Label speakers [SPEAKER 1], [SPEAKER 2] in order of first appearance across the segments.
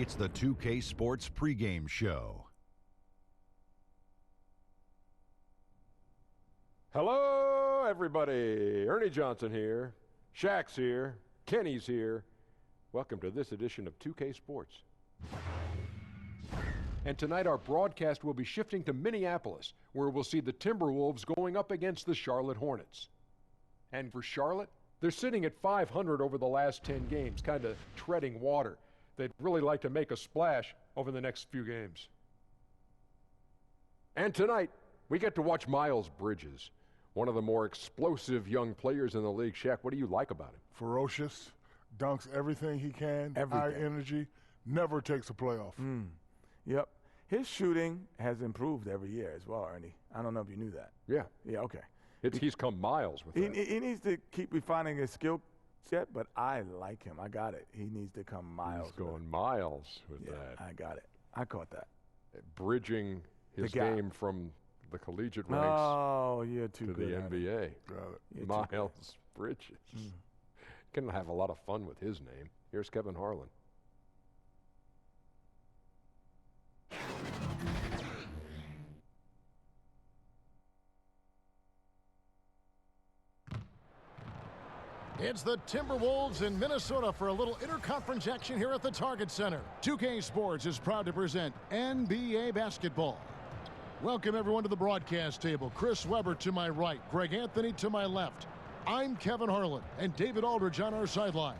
[SPEAKER 1] It's the 2K Sports pregame show.
[SPEAKER 2] Hello, everybody. Ernie Johnson here. Shaq's here. Kenny's here. Welcome to this edition of 2K Sports. And tonight our broadcast will be shifting to Minneapolis, where we'll see the Timberwolves going up against the Charlotte Hornets. And for Charlotte, they're sitting at 500 over the last 10 games, kind of treading water. They'd really like to make a splash over the next few games. And tonight, we get to watch Miles Bridges, one of the more explosive young players in the league. Shaq, what do you like about him?
[SPEAKER 3] Ferocious, dunks everything he can, high energy, never takes a playoff.
[SPEAKER 4] Yep. His shooting has improved every year as well, Ernie. I don't know if you knew that.
[SPEAKER 2] Yeah.
[SPEAKER 4] Yeah, okay.
[SPEAKER 2] He's come miles with that.
[SPEAKER 4] He needs to keep refining his skill set, but I like him. I got it. He needs to come miles.
[SPEAKER 2] He's going miles with that.
[SPEAKER 4] I got it. I caught that.
[SPEAKER 2] Bridging his game from the collegiate ranks to the NBA.
[SPEAKER 3] Got it.
[SPEAKER 2] Miles Bridges. Can have a lot of fun with his name. Here's Kevin Harlan.
[SPEAKER 5] It's the Timberwolves in Minnesota for a little interconference action here at the Target Center. 2K Sports is proud to present NBA basketball. Welcome everyone to the broadcast table. Chris Webber to my right, Greg Anthony to my left. I'm Kevin Harlan and David Aldridge on our sideline.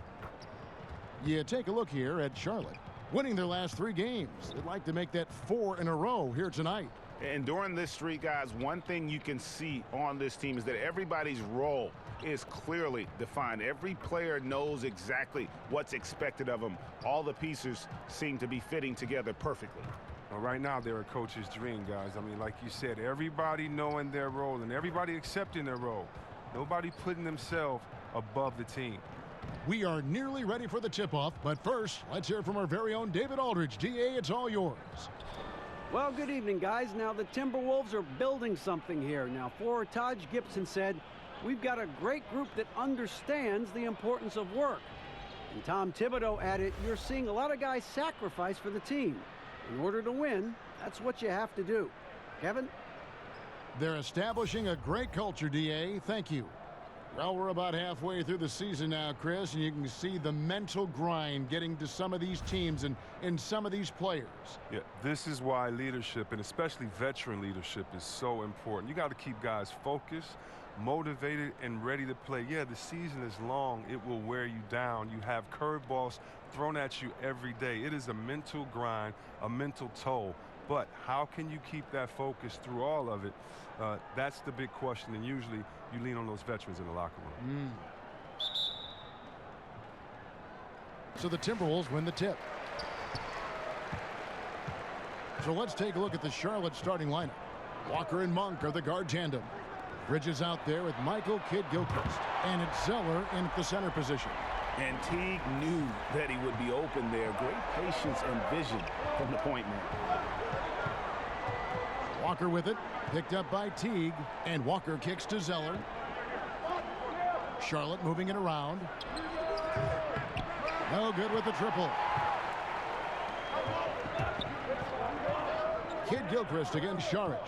[SPEAKER 5] You take a look here at Charlotte, winning their last 3 games. They'd like to make that 4 in a row here tonight.
[SPEAKER 6] And during this streak, guys, one thing you can see on this team is that everybody's role is clearly defined. Every player knows exactly what's expected of them. All the pieces seem to be fitting together perfectly.
[SPEAKER 7] Well, right now, they're a coach's dream, guys. I mean, like you said, everybody knowing their role and everybody accepting their role. Nobody putting themselves above the team.
[SPEAKER 5] We are nearly ready for the tip-off, but first, let's hear from our very own David Aldridge. DA, it's all yours.
[SPEAKER 8] Well, good evening, guys. Now, the Timberwolves are building something here. Now, forward Taj Gibson said, "We've got a great group that understands the importance of work." And Tom Thibodeau added, "You're seeing a lot of guys sacrifice for the team. In order to win, that's what you have to do." Kevin?
[SPEAKER 5] They're establishing a great culture, DA. Thank you. Well, we're about halfway through the season now, Chris, and you can see the mental grind getting to some of these teams and some of these players.
[SPEAKER 7] Yeah, this is why leadership, and especially veteran leadership, is so important. You got to keep guys focused, motivated, and ready to play. Yeah, the season is long. It will wear you down. You have curveballs thrown at you every day. It is a mental grind, a mental toll. But how can you keep that focus through all of it? That's the big question, and usually you lean on those veterans in the locker room.
[SPEAKER 5] So the Timberwolves win the tip. So let's take a look at the Charlotte starting lineup. Walker and Monk are the guard tandem. Bridges out there with Michael Kidd-Gilchrist, and it's Zeller in the center position.
[SPEAKER 6] And Teague knew that he would be open there. Great patience and vision from the point man.
[SPEAKER 5] Walker with it, picked up by Teague, and Walker kicks to Zeller. Charlotte moving it around. No good with the triple. Kidd-Gilchrist against Saric.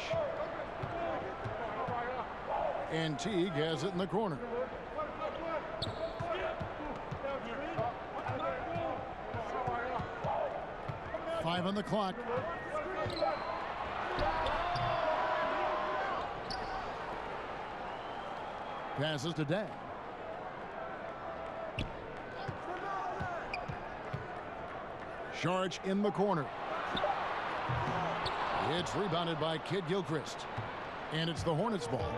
[SPEAKER 5] And Teague has it in the corner. Five on the clock. Passes to Day. Saric in the corner. It's rebounded by Kidd-Gilchrist. And it's the Hornets ball.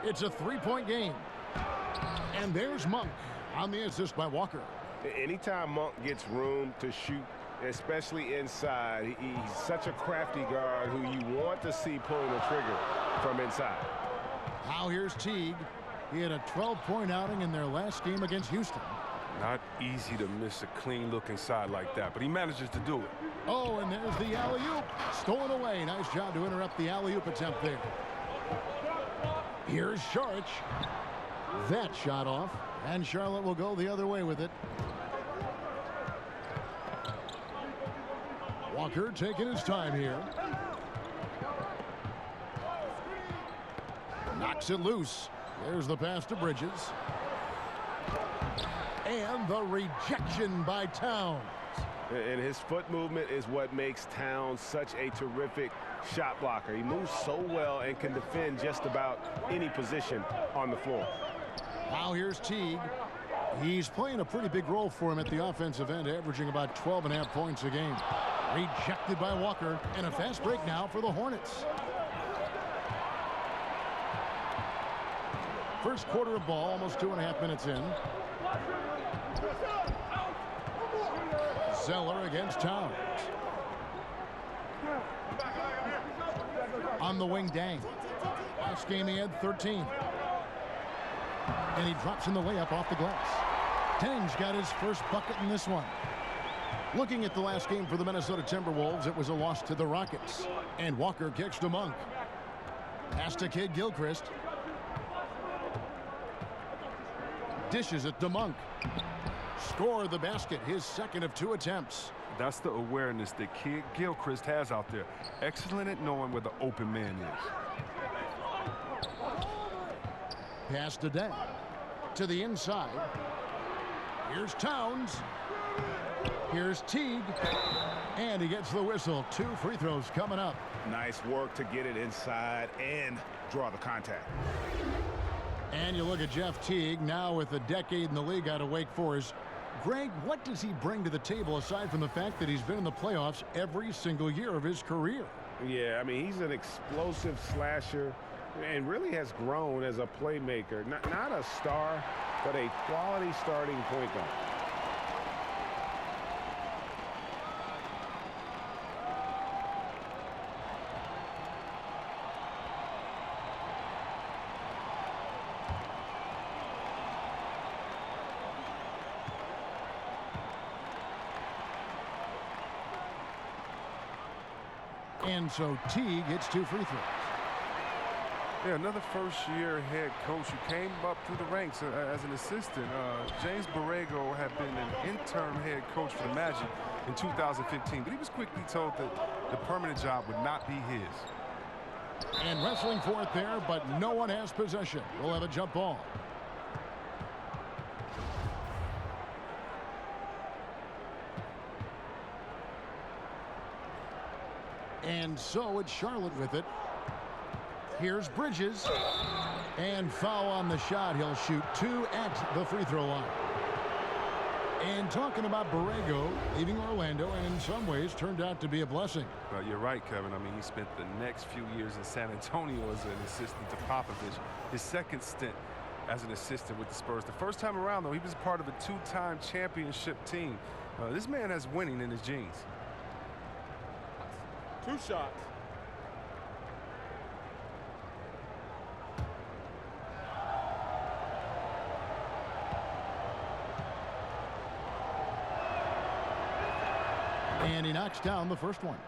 [SPEAKER 5] It's a 3-point game. And there's Monk on the assist by Walker.
[SPEAKER 6] Anytime Monk gets room to shoot, especially inside, he's such a crafty guard who you want to see pulling the trigger from inside.
[SPEAKER 5] Now here's Teague. He had a 12-point outing in their last game against Houston.
[SPEAKER 7] Not easy to miss a clean look inside like that, but he manages to do it.
[SPEAKER 5] Oh, and there's the alley-oop. Stolen away. Nice job to interrupt the alley-oop attempt there. Here's Saric. That shot off, and Charlotte will go the other way with it. Walker taking his time here. Knocks it loose. There's the pass to Bridges. And the rejection by Towns.
[SPEAKER 6] And his foot movement is what makes Towns such a terrific shot blocker. He moves so well and can defend just about any position on the floor.
[SPEAKER 5] Now here's Teague. He's playing a pretty big role for him at the offensive end, averaging about 12.5 points a game. Rejected by Walker, and a fast break now for the Hornets. First quarter of ball, almost 2.5 minutes in. Zeller against Towns. On the wing, Dang. Last game he had 13. And he drops in the layup off the glass. Dang's got his first bucket in this one. Looking at the last game for the Minnesota Timberwolves, it was a loss to the Rockets. And Walker kicks to Monk. Pass to Kid Gilchrist. Dishes it to Monk. Score the basket, his second of 2 attempts.
[SPEAKER 7] That's the awareness that Kid Gilchrist has out there. Excellent at knowing where the open man is.
[SPEAKER 5] Pass to Dang. To the inside. Here's Towns. Here's Teague. And he gets the whistle. 2 free throws coming up.
[SPEAKER 6] Nice work to get it inside and draw the contact.
[SPEAKER 5] And you look at Jeff Teague, now with a decade in the league out of Wake Forest. Greg, what does he bring to the table aside from the fact that he's been in the playoffs every single year of his career?
[SPEAKER 6] Yeah, I mean, he's an explosive slasher and really has grown as a playmaker. Not a star, but a quality starting point guard.
[SPEAKER 5] And so Teague hits 2 free throws.
[SPEAKER 7] Yeah, another first-year head coach who came up through the ranks as an assistant. James Borrego had been an interim head coach for the Magic in 2015, but he was quickly told that the permanent job would not be his.
[SPEAKER 5] And wrestling for it there, but no one has possession. We'll have a jump ball. And so it's Charlotte with it. Here's Bridges. And foul on the shot. He'll shoot 2 at the free throw line. And talking about Borrego leaving Orlando, and in some ways turned out to be a blessing.
[SPEAKER 7] You're right, Kevin. I mean, he spent the next few years in San Antonio as an assistant to Popovich. His second stint as an assistant with the Spurs. The first time around, though, he was part of a 2-time championship team. This man has winning in his genes.
[SPEAKER 4] 2 shots.
[SPEAKER 5] And he knocks down the first one.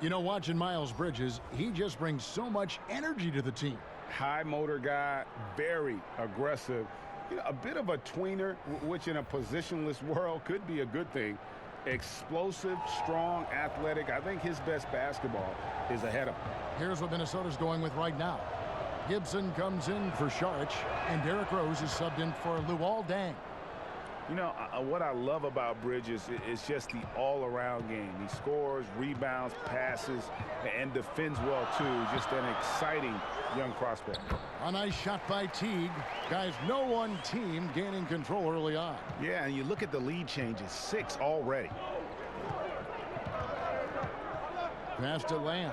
[SPEAKER 5] You know, watching Miles Bridges, he just brings so much energy to the team.
[SPEAKER 6] High motor guy, very aggressive. You know, a bit of a tweener, which in a positionless world could be a good thing. Explosive, strong, athletic. I think his best basketball is ahead of him.
[SPEAKER 5] Here's what Minnesota's going with right now. Gibson comes in for Saric, and Derrick Rose is subbed in for Luol Deng.
[SPEAKER 6] You know, what I love about Bridges is just the all-around game. He scores, rebounds, passes, and defends well, too. Just an exciting young prospect.
[SPEAKER 5] A nice shot by Teague. Guys, no one team gaining control early on.
[SPEAKER 6] Yeah, and you look at the lead changes, 6 already.
[SPEAKER 5] Pass to Lamb.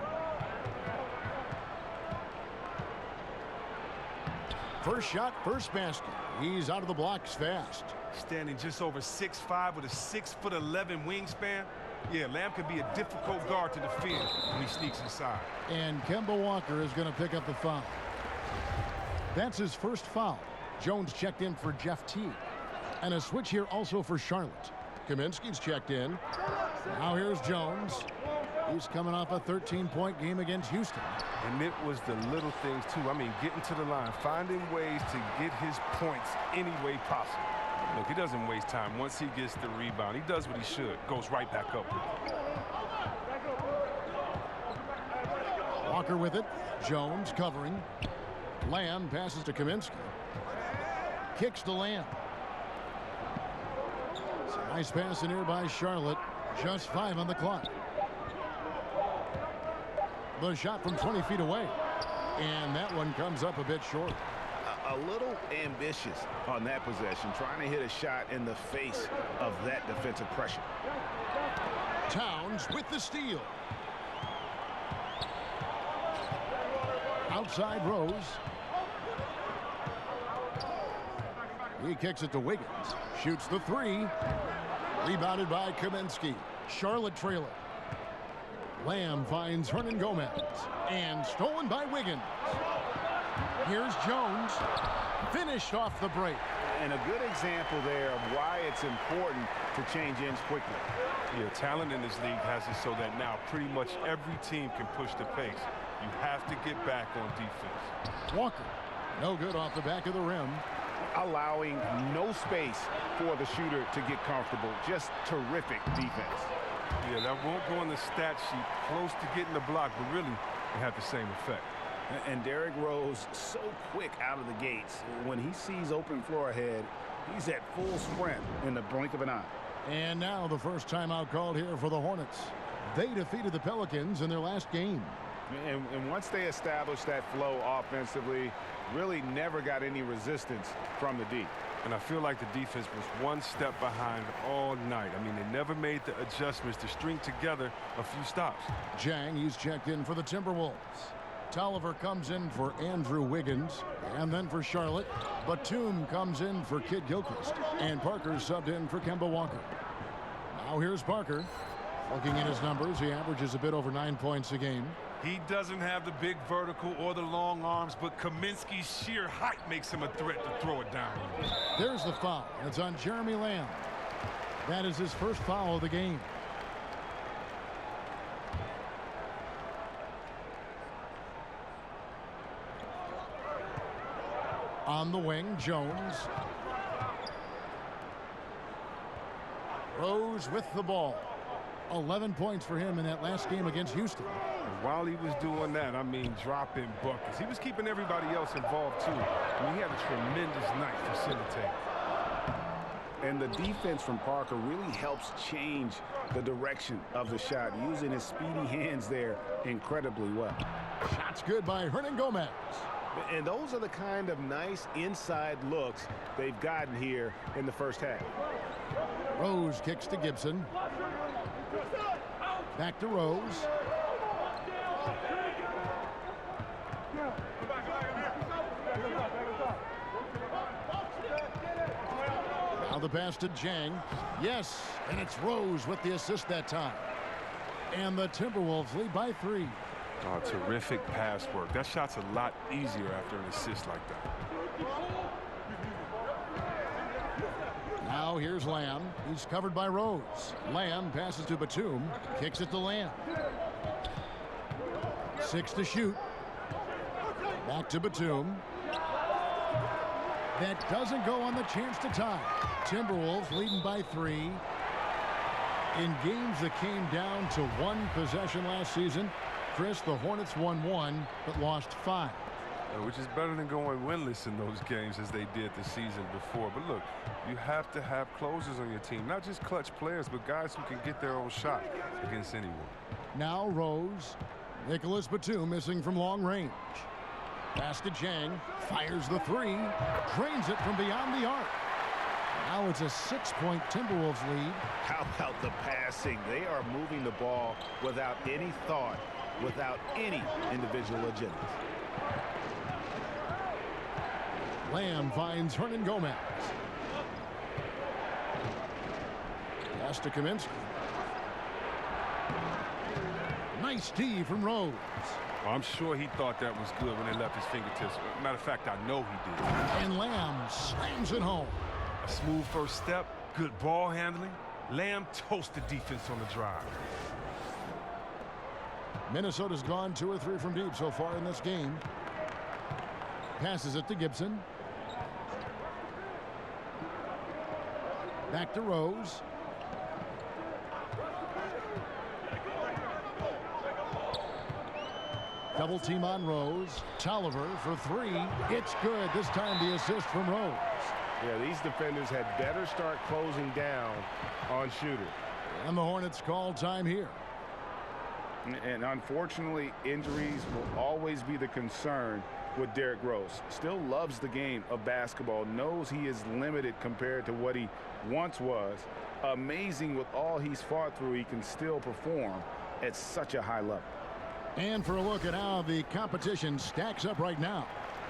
[SPEAKER 5] First shot, first basket. He's out of the blocks fast.
[SPEAKER 7] Standing just over 6'5" with a 6'11" wingspan. Yeah, Lamb could be a difficult guard to defend when he sneaks inside.
[SPEAKER 5] And Kemba Walker is going to pick up the foul. That's his first foul. Jones checked in for Jeff Teague. And a switch here also for Charlotte. Kaminsky's checked in. Now here's Jones. He's coming off a 13-point game against Houston.
[SPEAKER 7] And it was the little things, too. I mean, getting to the line, finding ways to get his points any way possible. Look, he doesn't waste time. Once he gets the rebound, he does what he should. Goes right back up with it.
[SPEAKER 5] Walker with it. Jones covering. Lamb passes to Kaminsky. Kicks to Lamb. It's a nice pass in here by Charlotte. Just 5 on the clock. The shot from 20 feet away. And that one comes up a bit short.
[SPEAKER 6] A little ambitious on that possession, trying to hit a shot in the face of that defensive pressure.
[SPEAKER 5] Towns with the steal. Outside Rose. He kicks it to Wiggins. Shoots the 3. Rebounded by Kaminsky. Charlotte trailer. Lamb finds Hernan Gomez. And stolen by Wiggins. Here's Jones. Finished off the break.
[SPEAKER 6] And a good example there of why it's important to change ends quickly.
[SPEAKER 7] Yeah, talent in this league has it so that now pretty much every team can push the pace. You have to get back on defense.
[SPEAKER 5] Walker. No good off the back of the rim.
[SPEAKER 6] Allowing no space for the shooter to get comfortable. Just terrific defense.
[SPEAKER 7] Yeah, that won't go on the stat sheet. Close to getting the block, but really it had the same effect.
[SPEAKER 6] And Derrick Rose so quick out of the gates. When he sees open floor ahead, he's at full sprint in the blink of an eye.
[SPEAKER 5] And now the first timeout called here for the Hornets. They defeated the Pelicans in their last game.
[SPEAKER 6] And once they established that flow offensively, really never got any resistance from the D.
[SPEAKER 7] And I feel like the defense was one step behind all night. I mean, they never made the adjustments to string together a few stops.
[SPEAKER 5] Jang, he's checked in for the Timberwolves. Tolliver comes in for Andrew Wiggins. And then for Charlotte, Batum comes in for Kid Gilchrist. And Parker subbed in for Kemba Walker. Now here's Parker. Looking at his numbers, he averages a bit over 9 points a game.
[SPEAKER 7] He doesn't have the big vertical or the long arms, but Kaminsky's sheer height makes him a threat to throw it down.
[SPEAKER 5] There's the foul. It's on Jeremy Lamb. That is his first foul of the game. On the wing, Jones. Rose with the ball. 11 points for him in that last game against Houston.
[SPEAKER 7] And while he was doing that, I mean, dropping buckets. He was keeping everybody else involved, too. I mean, he had a tremendous night facilitating.
[SPEAKER 6] And the defense from Parker really helps change the direction of the shot, using his speedy hands there incredibly well.
[SPEAKER 5] Shot's good by Hernan Gomez.
[SPEAKER 6] And those are the kind of nice inside looks they've gotten here in the first half.
[SPEAKER 5] Rose kicks to Gibson. Back to Rose. Now the pass to Jang. Yes, and it's Rose with the assist that time. And the Timberwolves lead by 3.
[SPEAKER 7] Oh, terrific pass work. That shot's a lot easier after an assist like that.
[SPEAKER 5] Now here's Lamb. He's covered by Rose. Lamb passes to Batum. Kicks it to Lamb. 6 to shoot. Back to Batum. That doesn't go on the chance to tie. Timberwolves leading by 3. In games that came down to 1 possession last season, Chris, the Hornets won 1 but lost 5.
[SPEAKER 7] Which is better than going winless in those games as they did the season before. But look, you have to have closers on your team. Not just clutch players, but guys who can get their own shot against anyone. Now
[SPEAKER 5] Rose. Nicholas Batum missing from long range. Pass to Jang. Fires the 3. Drains it from beyond the arc. Now it's a 6-point Timberwolves lead.
[SPEAKER 6] How about the passing? They are moving the ball without any thought, without any individual agenda.
[SPEAKER 5] Lamb finds Hernan Gomez. Pass to Kaminsky. Nice D from Rose.
[SPEAKER 7] Well, I'm sure he thought that was good when it left his fingertips. Matter of fact, I know he did.
[SPEAKER 5] And Lamb slams it home.
[SPEAKER 7] A smooth first step, good ball handling. Lamb toasts the defense on the drive.
[SPEAKER 5] Minnesota's gone 2 or 3 from deep so far in this game. Passes it to Gibson. Back to Rose. Double team on Rose. Tolliver for three. It's good. This time the assist from Rose.
[SPEAKER 6] Yeah, these defenders had better start closing down on shooters.
[SPEAKER 5] And the Hornets call time here.
[SPEAKER 6] And unfortunately, injuries will always be the concern with Derrick Rose. Still loves the game of basketball, knows he is limited compared to what he once was. Amazing with all he's fought through, he can still perform at such a high level.
[SPEAKER 5] And for a look at how the competition stacks up right now.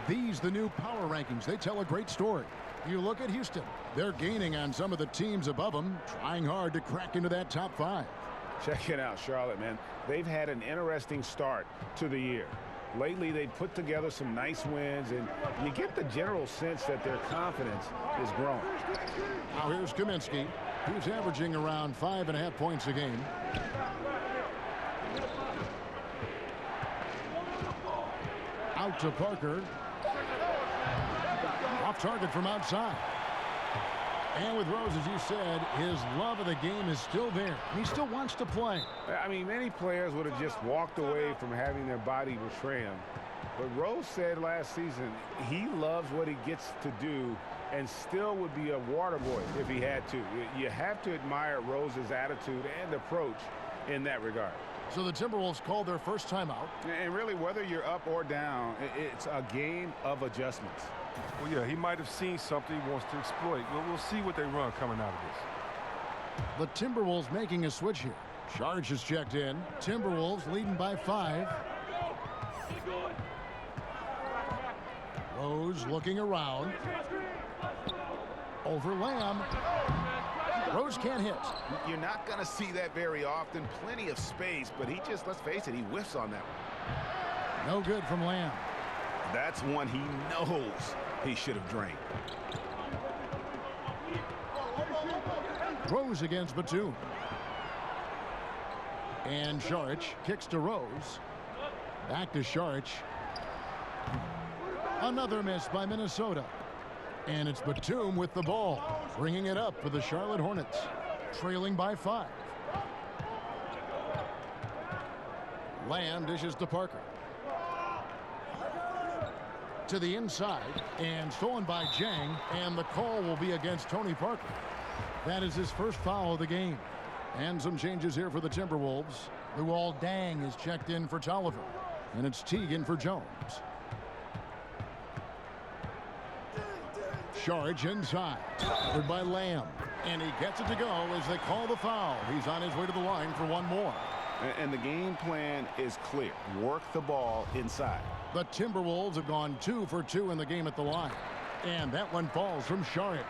[SPEAKER 5] These the new power rankings. They tell a great story. You look at Houston. They're gaining on some of the teams above them, trying hard to crack into that top 5.
[SPEAKER 6] Check it out, Charlotte, man. They've had an interesting start to the year. Lately, they've put together some nice wins, and you get the general sense that their confidence is growing.
[SPEAKER 5] Now here's Kaminsky, who's averaging around 5.5 points a game. Out to Parker. Off target from outside. And with Rose, as you said, his love of the game is still there. He still wants to play.
[SPEAKER 6] I mean, many players would have just walked away from having their body betray him. But Rose said last season he loves what he gets to do and still would be a water boy if he had to. You have to admire Rose's attitude and approach in that regard.
[SPEAKER 5] So the Timberwolves called their first timeout.
[SPEAKER 6] And really, whether you're up or down, it's a game of adjustments.
[SPEAKER 7] Well, yeah, he might have seen something he wants to exploit. We'll see what they run coming out of this.
[SPEAKER 5] The Timberwolves making a switch here. Charge is checked in. Timberwolves leading by 5. Rose looking around. Over Lamb. Rose can't hit.
[SPEAKER 6] You're not going to see that very often. Plenty of space, but he just, let's face it, he whiffs on that one.
[SPEAKER 5] No good from Lamb.
[SPEAKER 6] That's one he knows he should have drained.
[SPEAKER 5] Rose against Batum. And Saric kicks to Rose. Back to Saric. Another miss by Minnesota. And it's Batum with the ball, bringing it up for the Charlotte Hornets, trailing by 5. Lamb dishes to Parker. To the inside, and stolen by Jang, and the call will be against Tony Parker. That is his first foul of the game. And some changes here for the Timberwolves. Luol Deng is checked in for Tolliver, and it's Teague for Jones. Charge inside, covered by Lamb, and he gets it to go as they call the foul. He's on his way to the line for one more.
[SPEAKER 6] And the game plan is clear. Work the ball inside.
[SPEAKER 5] The Timberwolves have gone 2 for 2 in the game at the line. And that one falls from Saric.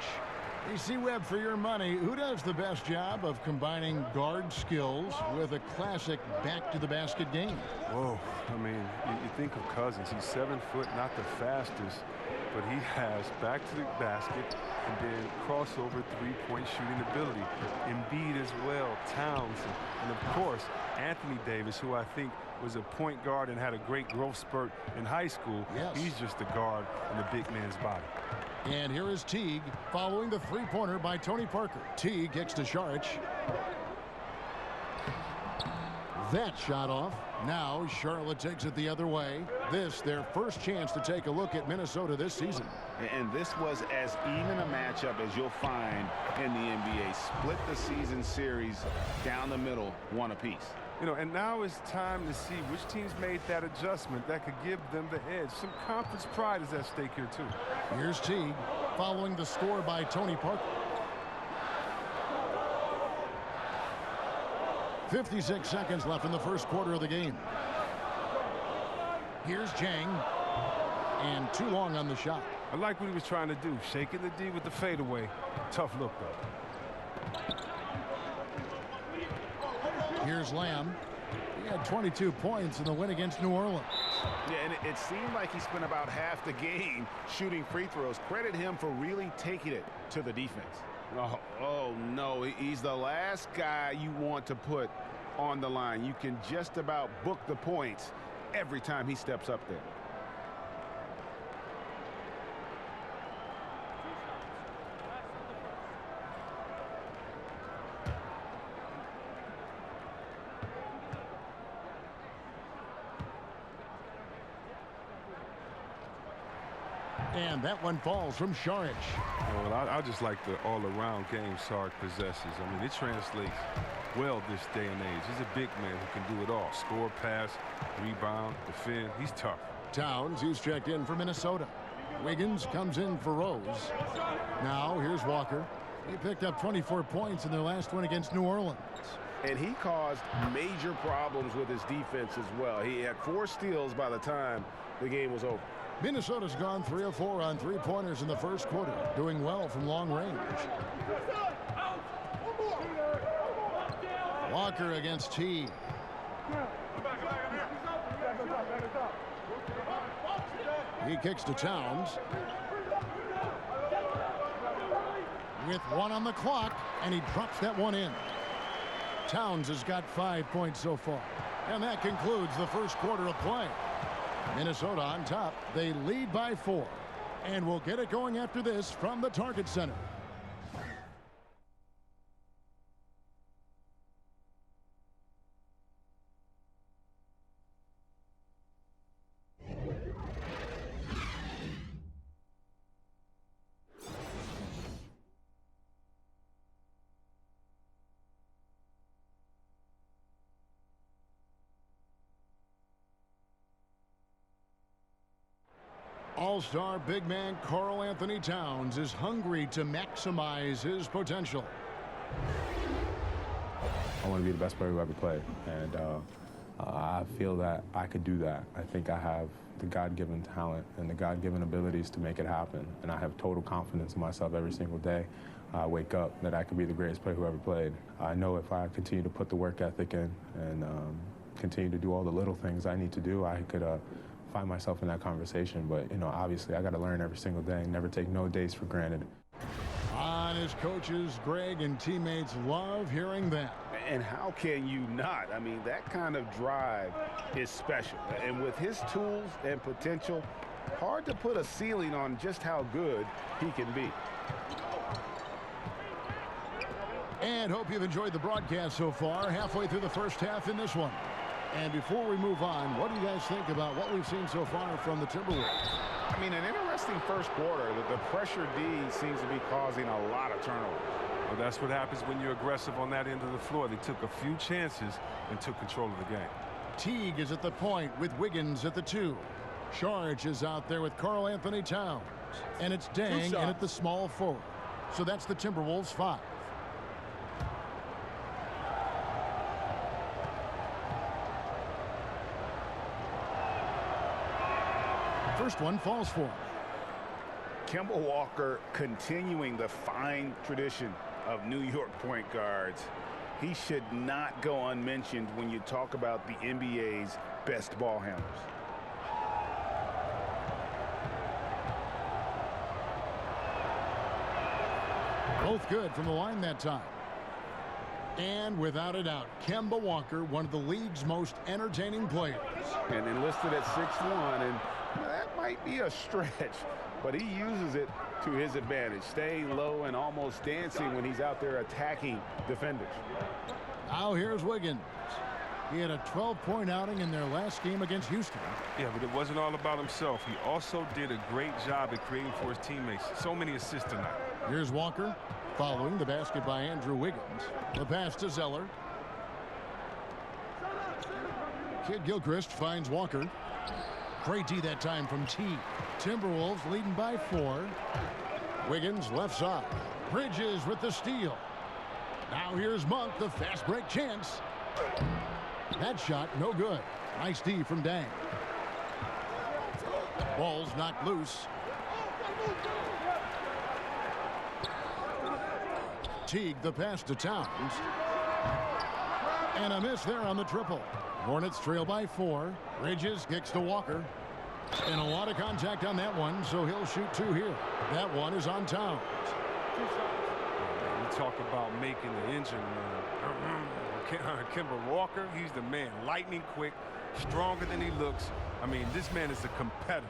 [SPEAKER 5] You see, Webb, for your money, who does the best job of combining guard skills with a classic back-to-the-basket game?
[SPEAKER 7] Whoa, I mean, you think of Cousins. He's 7 foot, not the fastest, but he has back to the basket and then crossover three-point shooting ability. Embiid as well, Towns, and of course, Anthony Davis, who I think was a point guard and had a great growth spurt in high school.
[SPEAKER 5] Yes.
[SPEAKER 7] He's just a guard in the big man's body.
[SPEAKER 5] And here is Teague following the three-pointer by Tony Parker. Teague kicks to Saric. That shot off. Now Charlotte takes it the other way. This their first chance to take a look at Minnesota this season.
[SPEAKER 6] And this was as even a matchup as you'll find in the NBA. Split the season series down the middle, one apiece.
[SPEAKER 7] You know, and now it's time to see which teams made that adjustment that could give them the edge. Some conference pride is at stake here, too.
[SPEAKER 5] Here's Teague following the score by Tony Parker. 56 seconds left in the first quarter of the game. Here's Jang. And too long on the shot.
[SPEAKER 7] I like what he was trying to do, shaking the D with the fadeaway. Tough look, though.
[SPEAKER 5] Here's Lamb. He had 22 points in the win against New Orleans.
[SPEAKER 6] Yeah, and it seemed like he spent about half the game shooting free throws. Credit him for really taking it to the defense. Oh no, he's the last guy you want to put on the line. You can just about book the points every time he steps up there.
[SPEAKER 5] And that one falls from Saric.
[SPEAKER 7] Well, I just like the all-around game Sark possesses. I mean, it translates well this day and age. He's a big man who can do it all. Score, pass, rebound, defend. He's tough.
[SPEAKER 5] Towns, he's checked in for Minnesota. Wiggins comes in for Rose. Now here's Walker. He picked up 24 points in their last one against New Orleans.
[SPEAKER 6] And he caused major problems with his defense as well. He had 4 steals by the time the game was over.
[SPEAKER 5] Minnesota's gone 3 of 4 on three-pointers in the first quarter, doing well from long range. Walker against Teague. He kicks to Towns. With 1 on the clock, and he drops that one in. Towns has got 5 points so far. And that concludes the first quarter of play. Minnesota on top. They lead by 4. And we'll get it going after this from the Target Center. All-star big man Karl Anthony Towns is hungry to maximize his potential.
[SPEAKER 9] I want to be the best player who ever played, and I feel that I could do that. I think I have the God-given talent and the God-given abilities to make it happen, and I have total confidence in myself every single day. I wake up that I could be the greatest player who ever played. I know if I continue to put the work ethic in and continue to do all the little things I need to do, I could find myself in that conversation. But, you know, obviously I got to learn every single day, never take no days for granted.
[SPEAKER 5] On his coaches, Greg and teammates love hearing that.
[SPEAKER 6] And how can you not? I mean, that kind of drive is special. And with his tools and potential, hard to put a ceiling on just how good he can be.
[SPEAKER 5] And hope you've enjoyed the broadcast so far. Halfway through the first half in this one. And before we move on, what do you guys think about what we've seen so far from the Timberwolves?
[SPEAKER 6] I mean, an interesting first quarter. The pressure D seems to be causing a lot of turnovers.
[SPEAKER 7] Well, that's what happens when you're aggressive on that end of the floor. They took a few chances and took control of the game.
[SPEAKER 5] Teague is at the point with Wiggins at the 2. Saric is out there with Karl Anthony Towns. And it's Dang in at the small forward. So that's the Timberwolves 5. First one falls for him.
[SPEAKER 6] Kemba Walker continuing the fine tradition of New York point guards. He should not go unmentioned when you talk about the NBA's best ball handlers.
[SPEAKER 5] Both good from the line that time. And without a doubt, Kemba Walker, one of the league's most entertaining players.
[SPEAKER 6] And enlisted at 6'1", and that might be a stretch, but he uses it to his advantage, staying low and almost dancing when he's out there attacking defenders.
[SPEAKER 5] Now here's Wiggins. He had a 12-point outing in their last game against Houston.
[SPEAKER 7] Yeah, but it wasn't all about himself. He also did a great job at creating for his teammates. So many assists tonight.
[SPEAKER 5] Here's Walker, following the basket by Andrew Wiggins. The pass to Zeller. Kid Gilchrist finds Walker. Great D that time from T. Timberwolves leading by 4. Wiggins left side. Bridges with the steal. Now here's Monk, the fast break chance. That shot no good. Nice D from Dang. Ball's knocked loose. Teague the pass to Towns. And a miss there on the triple. Hornets trail by 4. Bridges kicks to Walker. And a lot of contact on that one, so he'll shoot 2 here. That one is on Towns.
[SPEAKER 7] We talk about making the engine Kemba Walker, he's the man. Lightning quick, stronger than he looks. I mean, this man is a competitor.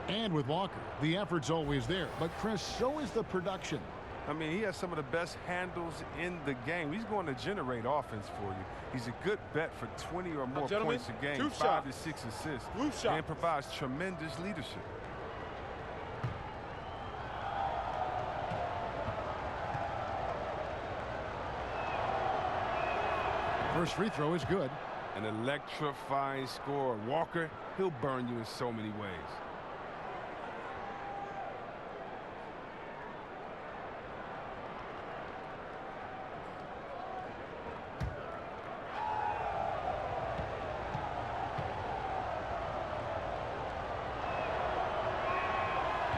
[SPEAKER 5] And with Walker, the effort's always there. But, Chris, so is the production.
[SPEAKER 7] I mean, he has some of the best handles in the game. He's going to generate offense for you. He's a good bet for 20 or more points a game, 5 to 6 assists, and provides tremendous leadership.
[SPEAKER 5] First free throw is good.
[SPEAKER 7] An electrifying scorer. Walker, he'll burn you in so many ways.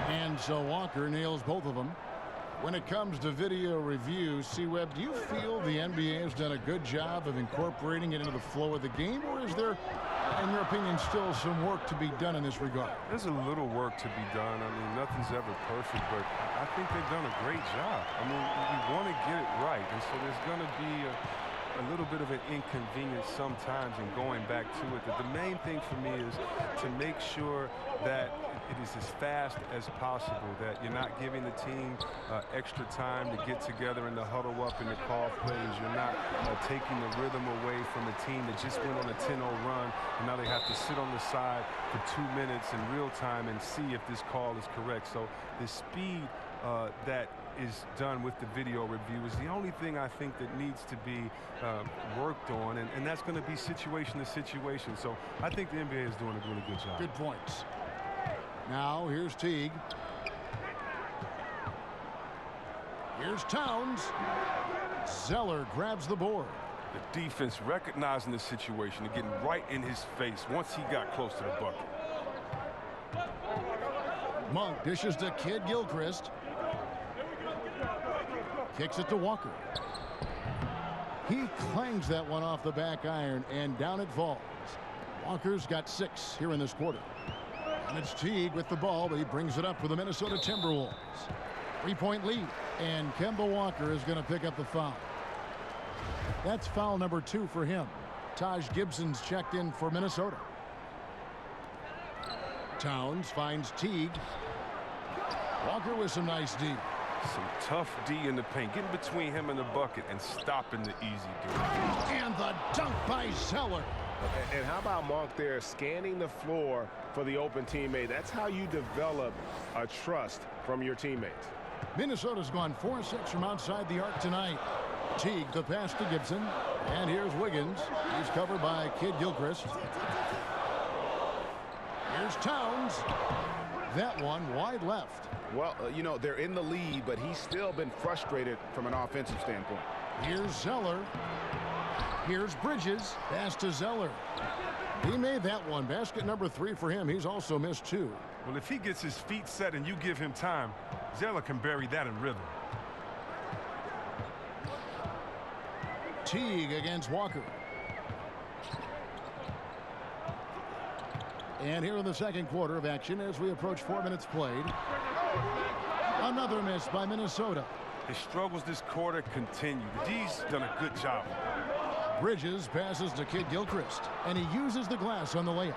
[SPEAKER 5] And so Walker nails both of them. When it comes to video review, C-Web, do you feel the NBA has done a good job of incorporating it into the flow of the game, or is there, in your opinion, still some work to be done in this regard?
[SPEAKER 7] There's a little work to be done. I mean, nothing's ever perfect, but I think they've done a great job. I mean, you want to get it right, and so there's going to be a little bit of an inconvenience sometimes in going back to it. But the main thing for me is to make sure that it is as fast as possible, that you're not giving the team extra time to get together and to huddle up and to call plays. You're not taking the rhythm away from the team that just went on a 10-0 run, and now they have to sit on the side for 2 minutes in real time and see if this call is correct. So the speed that is done with the video review is the only thing I think that needs to be worked on, and that's going to be situation to situation. So I think the NBA is doing a really good job.
[SPEAKER 5] Good points. Now here's Teague. Here's Towns. Zeller grabs the board.
[SPEAKER 7] The defense recognizing the situation and getting right in his face once he got close to the bucket.
[SPEAKER 5] Monk dishes to Kid Gilchrist. Kicks it to Walker. He clangs that one off the back iron, and down it falls. Walker's got 6 here in this quarter. And it's Teague with the ball, but he brings it up for the Minnesota Timberwolves. 3-point lead, and Kemba Walker is going to pick up the foul. That's foul number 2 for him. Taj Gibson's checked in for Minnesota. Towns finds Teague. Walker with some nice D.
[SPEAKER 7] Some tough D in the paint, getting between him and the bucket and stopping the easy dude.
[SPEAKER 5] And the dunk by Zeller.
[SPEAKER 6] And how about Monk there scanning the floor for the open teammate? That's how you develop a trust from your teammates.
[SPEAKER 5] Minnesota's gone 4-6 from outside the arc tonight. Teague the pass to Gibson. And here's Wiggins. He's covered by Kid Gilchrist. Here's Towns. That one wide left.
[SPEAKER 6] Well, you know, they're in the lead, but he's still been frustrated from an offensive standpoint.
[SPEAKER 5] Here's Zeller. Here's Bridges. Pass to Zeller. He made that one. Basket number 3 for him. He's also missed 2.
[SPEAKER 7] Well, if he gets his feet set and you give him time, Zeller can bury that in rhythm.
[SPEAKER 5] Teague against Walker. And here in the second quarter of action as we approach 4 minutes played. Another miss by Minnesota.
[SPEAKER 7] His struggles this quarter continue. The D's done a good job.
[SPEAKER 5] Bridges passes to Kid Gilchrist, and he uses the glass on the layup.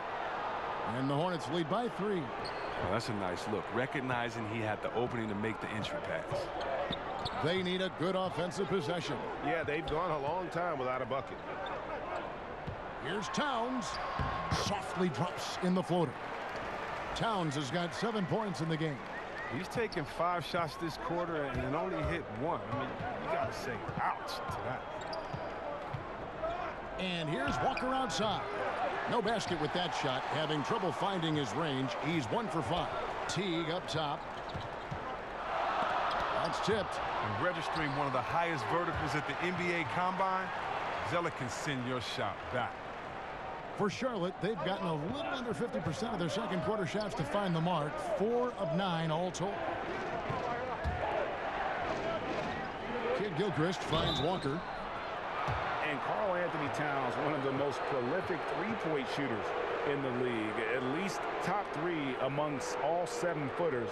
[SPEAKER 5] And the Hornets lead by 3.
[SPEAKER 7] Well, that's a nice look, recognizing he had the opening to make the entry pass.
[SPEAKER 5] They need a good offensive possession.
[SPEAKER 6] Yeah, they've gone a long time without a bucket.
[SPEAKER 5] Here's Towns. Softly drops in the floater. Towns has got 7 points in the game.
[SPEAKER 7] He's taken 5 shots this quarter and only hit 1. I mean, you got to say ouch to that.
[SPEAKER 5] And here's Walker outside. No basket with that shot. Having trouble finding his range. He's 1 for 5. Teague up top. That's tipped.
[SPEAKER 7] And registering one of the highest verticals at the NBA Combine, Zeller can send your shot back.
[SPEAKER 5] For Charlotte, they've gotten a little under 50% of their second quarter shots to find the mark. 4 of 9 all told. Kid Gilchrist finds Walker.
[SPEAKER 6] And Karl Anthony Towns, one of the most prolific three-point shooters in the league. At least top 3 amongst all 7-footers.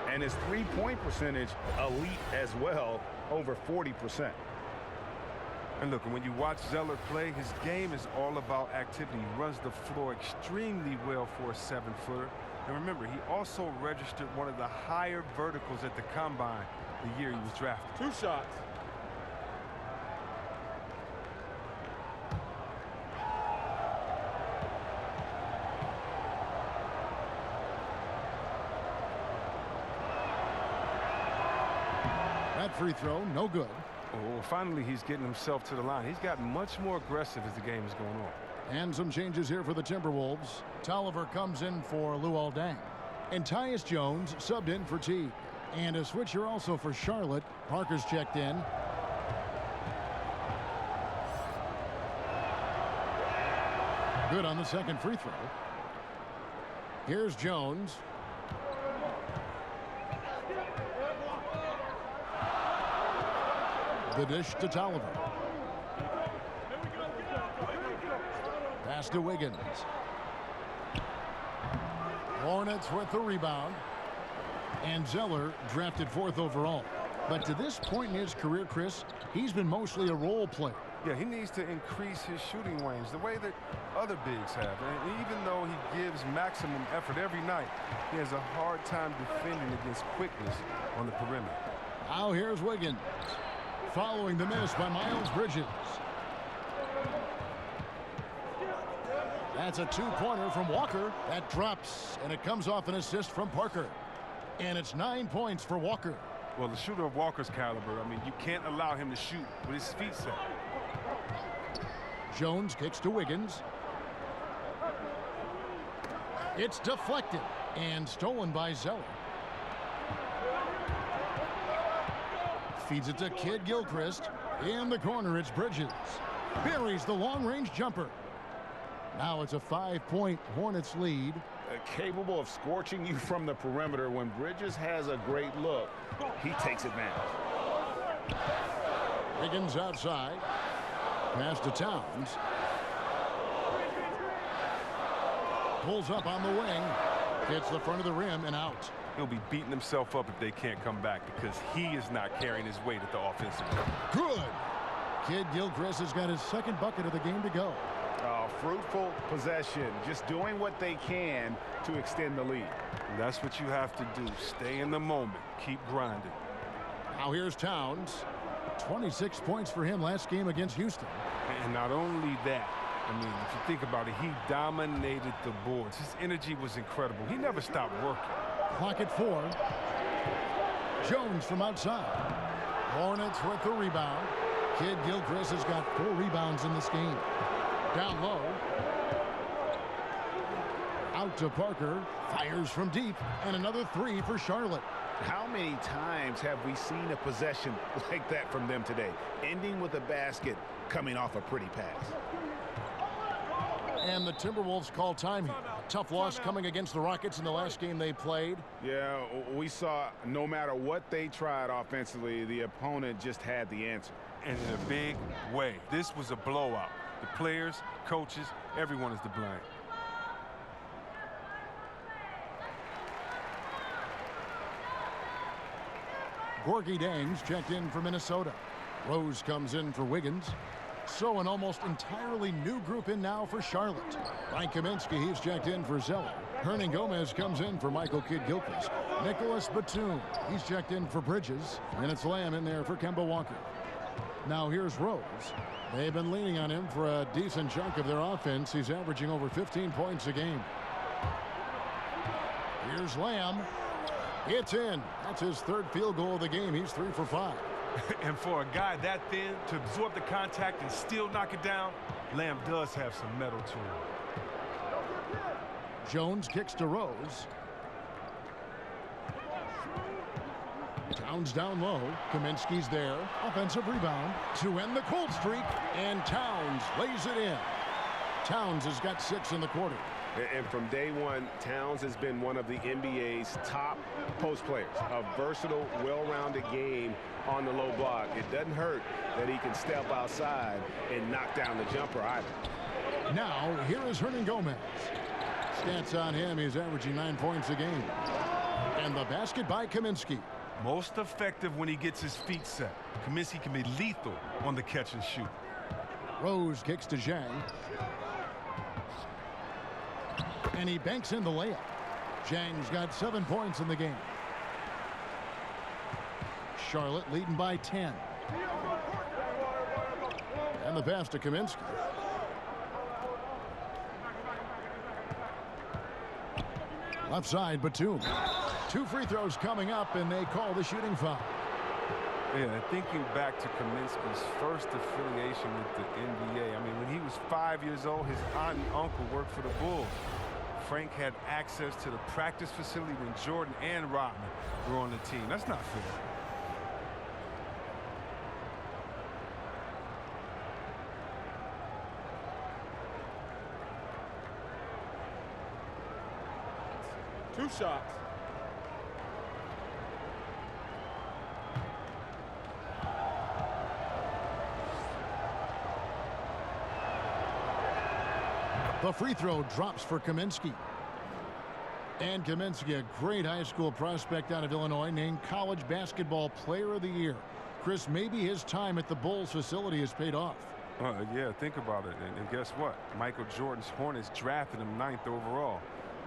[SPEAKER 6] And his three-point percentage elite as well, over 40%.
[SPEAKER 7] And look, when you watch Zeller play, his game is all about activity. He runs the floor extremely well for a 7-footer. And remember, he also registered one of the higher verticals at the Combine the year he was drafted.
[SPEAKER 10] 2 shots.
[SPEAKER 5] That free throw, no good.
[SPEAKER 7] Oh, finally he's getting himself to the line. He's gotten much more aggressive as the game is going on.
[SPEAKER 5] And some changes here for the Timberwolves. Tolliver comes in for Luol Deng. And Tyus Jones subbed in for T. And a switcher also for Charlotte. Parker's checked in. Good on the second free throw. Here's Jones. The dish to Tolliver. Pass to Wiggins. Hornets with the rebound. And Zeller drafted 4th overall. But to this point in his career, Chris, he's been mostly a role player.
[SPEAKER 7] Yeah, he needs to increase his shooting range the way that other bigs have. And even though he gives maximum effort every night, he has a hard time defending against quickness on the perimeter.
[SPEAKER 5] Now here's Wiggins. Following the miss by Miles Bridges. That's a two-pointer from Walker. That drops, and it comes off an assist from Parker. And it's 9 points for Walker.
[SPEAKER 7] Well, the shooter of Walker's caliber, I mean, you can't allow him to shoot with his feet set.
[SPEAKER 5] Jones kicks to Wiggins. It's deflected and stolen by Zeller. Feeds it to Kid Gilchrist. In the corner, it's Bridges. Buries the long-range jumper. Now it's a 5-point Hornets lead.
[SPEAKER 6] Capable of scorching you from the perimeter. When Bridges has a great look, he takes advantage.
[SPEAKER 5] Wiggins outside. Pass to Towns. Pulls up on the wing. Hits the front of the rim and out.
[SPEAKER 7] He'll be beating himself up if they can't come back because he is not carrying his weight at the offensive end.
[SPEAKER 5] Good. Kid Gilchrist has got his second bucket of the game to go.
[SPEAKER 6] Fruitful possession, just doing what they can to extend the lead.
[SPEAKER 7] And that's what you have to do. Stay in the moment. Keep grinding.
[SPEAKER 5] Now here's Towns. 26 points for him last game against Houston.
[SPEAKER 7] And not only that, I mean, if you think about it, he dominated the boards. His energy was incredible. He never stopped working.
[SPEAKER 5] Clock at 4. Jones from outside. Hornets with the rebound. Kid Gilchrist has got 4 rebounds in this game. Down low. Out to Parker. Fires from deep. And another 3 for Charlotte.
[SPEAKER 6] How many times have we seen a possession like that from them today? Ending with a basket, coming off a pretty pass.
[SPEAKER 5] And the Timberwolves call time here. Tough loss coming against the Rockets in the last game they played.
[SPEAKER 6] Yeah, we saw no matter what they tried offensively, the opponent just had the answer.
[SPEAKER 7] And in a big way. This was a blowout. The players, coaches, everyone is to blame.
[SPEAKER 5] Gorgie Dang's checked in for Minnesota. Rose comes in for Wiggins. So an almost entirely new group in now for Charlotte. Mike Kaminsky, he's checked in for Zeller. Hernan Gomez comes in for Michael Kidd-Gilchrist. Nicholas Batum, he's checked in for Bridges. And it's Lamb in there for Kemba Walker. Now here's Rose. They've been leaning on him for a decent chunk of their offense. He's averaging over 15 points a game. Here's Lamb. It's in. That's his 3rd field goal of the game. He's 3 for 5.
[SPEAKER 7] And for a guy that thin to absorb the contact and still knock it down, Lamb does have some metal to him.
[SPEAKER 5] Jones kicks to Rose. Towns down low. Kaminsky's there. Offensive rebound to end the cold streak. And Towns lays it in. Towns has got 6 in the quarter.
[SPEAKER 6] And from day one, Towns has been one of the NBA's top post players. A versatile, well-rounded game on the low block. It doesn't hurt that he can step outside and knock down the jumper either.
[SPEAKER 5] Now, here is Hernan Gomez. Stats on him, he's averaging 9 points a game. And the basket by Kaminsky.
[SPEAKER 7] Most effective when he gets his feet set. Kaminsky can be lethal on the catch and shoot.
[SPEAKER 5] Rose kicks to Zhang. And he banks in the layup. Zhang's got 7 points in the game. Charlotte leading by 10. And the pass to Kaminsky. Left side, Batum. 2 free throws coming up, and they call the shooting foul.
[SPEAKER 7] Yeah, and thinking back to Kaminsky's first affiliation with the NBA, I mean, when he was 5 years old, his aunt and uncle worked for the Bulls. Frank had access to the practice facility when Jordan and Rodman were on the team. That's not fair.
[SPEAKER 10] Two shots.
[SPEAKER 5] The free throw drops for Kaminsky. And Kaminsky, a great high school prospect out of Illinois, named College Basketball Player of the Year. Chris, maybe his time at the Bulls facility has paid off.
[SPEAKER 7] Yeah, think about it. And guess what? Michael Jordan's Hornets drafted him 9th overall.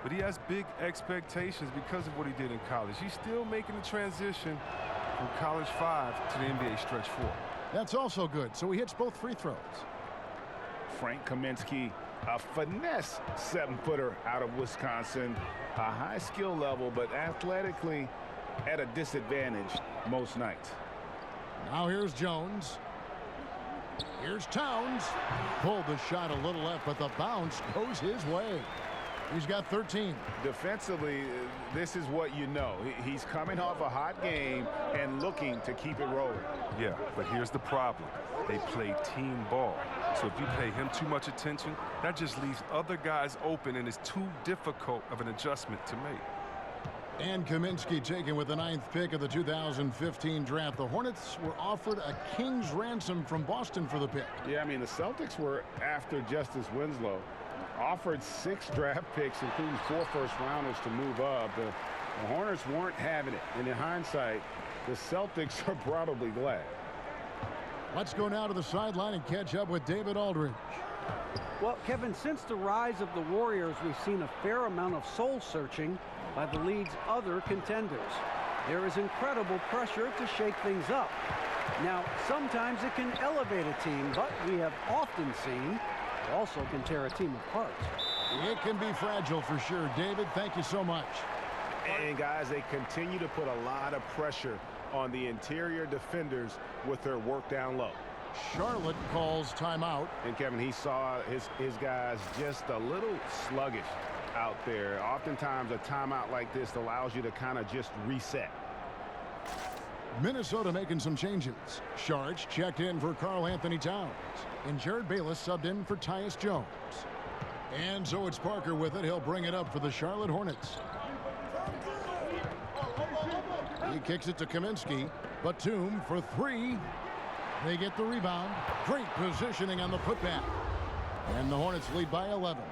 [SPEAKER 7] But he has big expectations because of what he did in college. He's still making the transition from college 5 to the NBA stretch 4.
[SPEAKER 5] That's also good. So he hits both free throws.
[SPEAKER 6] Frank Kaminsky, a finesse 7-footer out of Wisconsin. A high skill level, but athletically at a disadvantage most nights.
[SPEAKER 5] Now here's Jones. Here's Towns. Pulled the shot a little left, but the bounce goes his way. He's got 13.
[SPEAKER 6] Defensively, this is what you know. He's coming off a hot game and looking to keep it rolling.
[SPEAKER 7] Yeah, but here's the problem. They play team ball. So if you pay him too much attention, that just leaves other guys open, and it's too difficult of an adjustment to make.
[SPEAKER 5] And Kaminsky taken with the 9th pick of the 2015 draft. The Hornets were offered a king's ransom from Boston for the pick.
[SPEAKER 6] Yeah, I mean, the Celtics were after Justice Winslow. Offered 6 draft picks, including 4 first-rounders to move up. The Hornets weren't having it. And in hindsight, the Celtics are probably glad.
[SPEAKER 5] Let's go now to the sideline and catch up with David Aldridge.
[SPEAKER 8] Well, Kevin, since the rise of the Warriors, we've seen a fair amount of soul-searching by the league's other contenders. There is incredible pressure to shake things up. Now, sometimes it can elevate a team, but we have often seen it also can tear a team apart.
[SPEAKER 5] It can be fragile for sure. David, thank you so much.
[SPEAKER 6] And guys, they continue to put a lot of pressure on the interior defenders with their work down low.
[SPEAKER 5] Charlotte calls timeout.
[SPEAKER 6] And Kevin, he saw his guys just a little sluggish out there. Oftentimes a timeout like this allows you to kind of just reset.
[SPEAKER 5] Minnesota making some changes. Sharch checked in for Karl Anthony Towns. And Jared Bayless subbed in for Tyus Jones. And so it's Parker with it. He'll bring it up for the Charlotte Hornets. He kicks it to Kaminsky. Batum for 3. They get the rebound. Great positioning on the putback. And the Hornets lead by 11.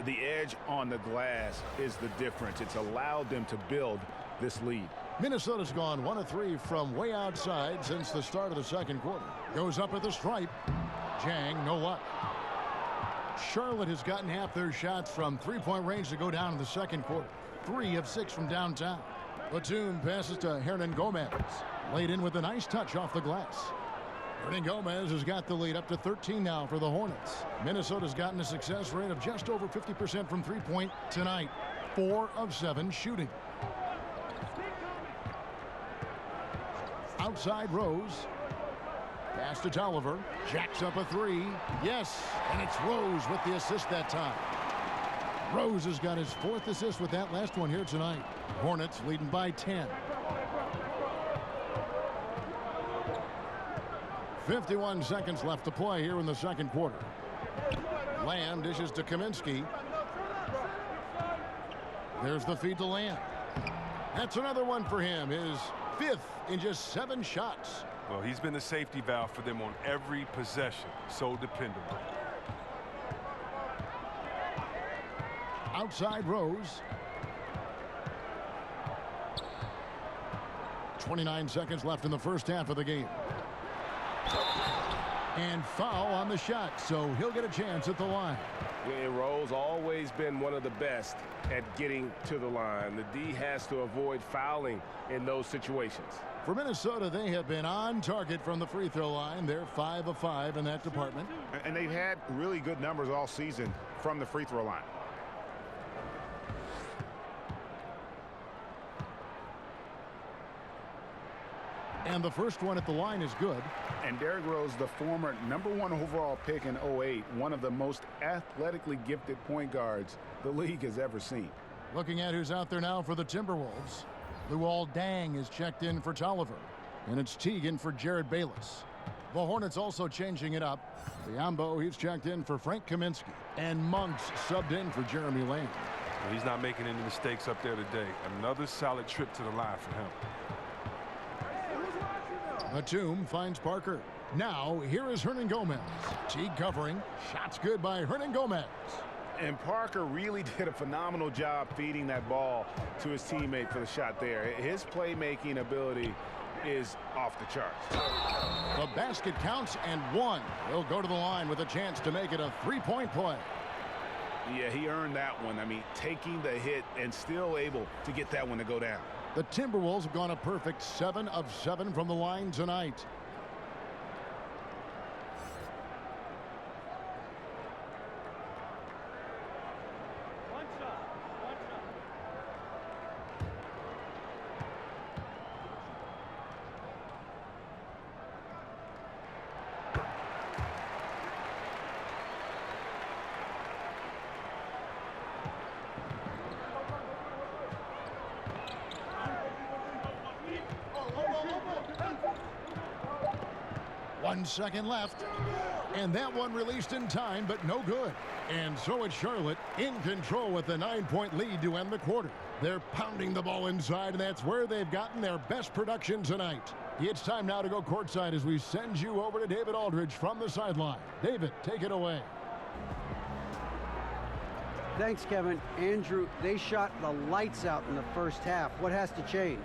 [SPEAKER 6] The edge on the glass is the difference. It's allowed them to build this lead.
[SPEAKER 5] Minnesota's gone 1 of 3 from way outside since the start of the second quarter. Goes up at the stripe. Jang, no luck. Charlotte has gotten half their shots from three-point range to go down in the second quarter. 3 of 6 from downtown. Batum passes to Hernan Gomez. Laid in with a nice touch off the glass. Hernan Gomez has got the lead up to 13 now for the Hornets. Minnesota's gotten a success rate of just over 50% from three-point tonight. 4 of 7 shooting. Outside Rose. Pass to Tolliver. Jacks up a 3. Yes, and it's Rose with the assist that time. Rose has got his 4th assist with that last one here tonight. Hornets leading by 10. 51 seconds left to play here in the second quarter. Lamb dishes to Kaminsky. There's the feed to Lamb. That's another one for him. His 5th in just 7 shots.
[SPEAKER 7] Well, he's been the safety valve for them on every possession. So dependable.
[SPEAKER 5] Outside Rose. 29 seconds left in the first half of the game. And foul on the shot, so he'll get a chance at the line.
[SPEAKER 6] Rose always been one of the best at getting to the line. The D has to avoid fouling in those situations.
[SPEAKER 5] For Minnesota, they have been on target from the free throw line. They're 5 of 5 in that department.
[SPEAKER 6] And they've had really good numbers all season from the free throw line.
[SPEAKER 5] And the first one at the line is good.
[SPEAKER 6] And Derrick Rose, the former #1 overall pick in '08, one of the most athletically gifted point guards the league has ever seen.
[SPEAKER 5] Looking at who's out there now for the Timberwolves. Luol Deng is checked in for Tolliver. And it's Teagan for Jared Bayless. The Hornets also changing it up. Biombo, he's checked in for Frank Kaminsky. And Monk's subbed in for Jeremy Lamb.
[SPEAKER 7] Well, he's not making any mistakes up there today. Another solid trip to the line for him.
[SPEAKER 5] Batum finds Parker. Now, here is Hernan Gomez. Teague covering. Shots good by Hernan Gomez.
[SPEAKER 6] And Parker really did a phenomenal job feeding that ball to his teammate for the shot there. His playmaking ability is off the charts.
[SPEAKER 5] The basket counts and one. He'll go to the line with a chance to make it a three-point play.
[SPEAKER 6] Yeah, he earned that one. I mean, taking the hit and still able to get that one to go down.
[SPEAKER 5] The Timberwolves have gone a perfect 7 of 7 from the line tonight. One second left. And that one released in time, but no good. And so it's Charlotte in control with a 9-point lead to end the quarter. They're pounding the ball inside, and that's where they've gotten their best production tonight. It's time now to go courtside as we send you over to David Aldridge from the sideline. David, take it away.
[SPEAKER 8] Thanks, Kevin. Andrew, they shot the lights out in the first half. What has to change?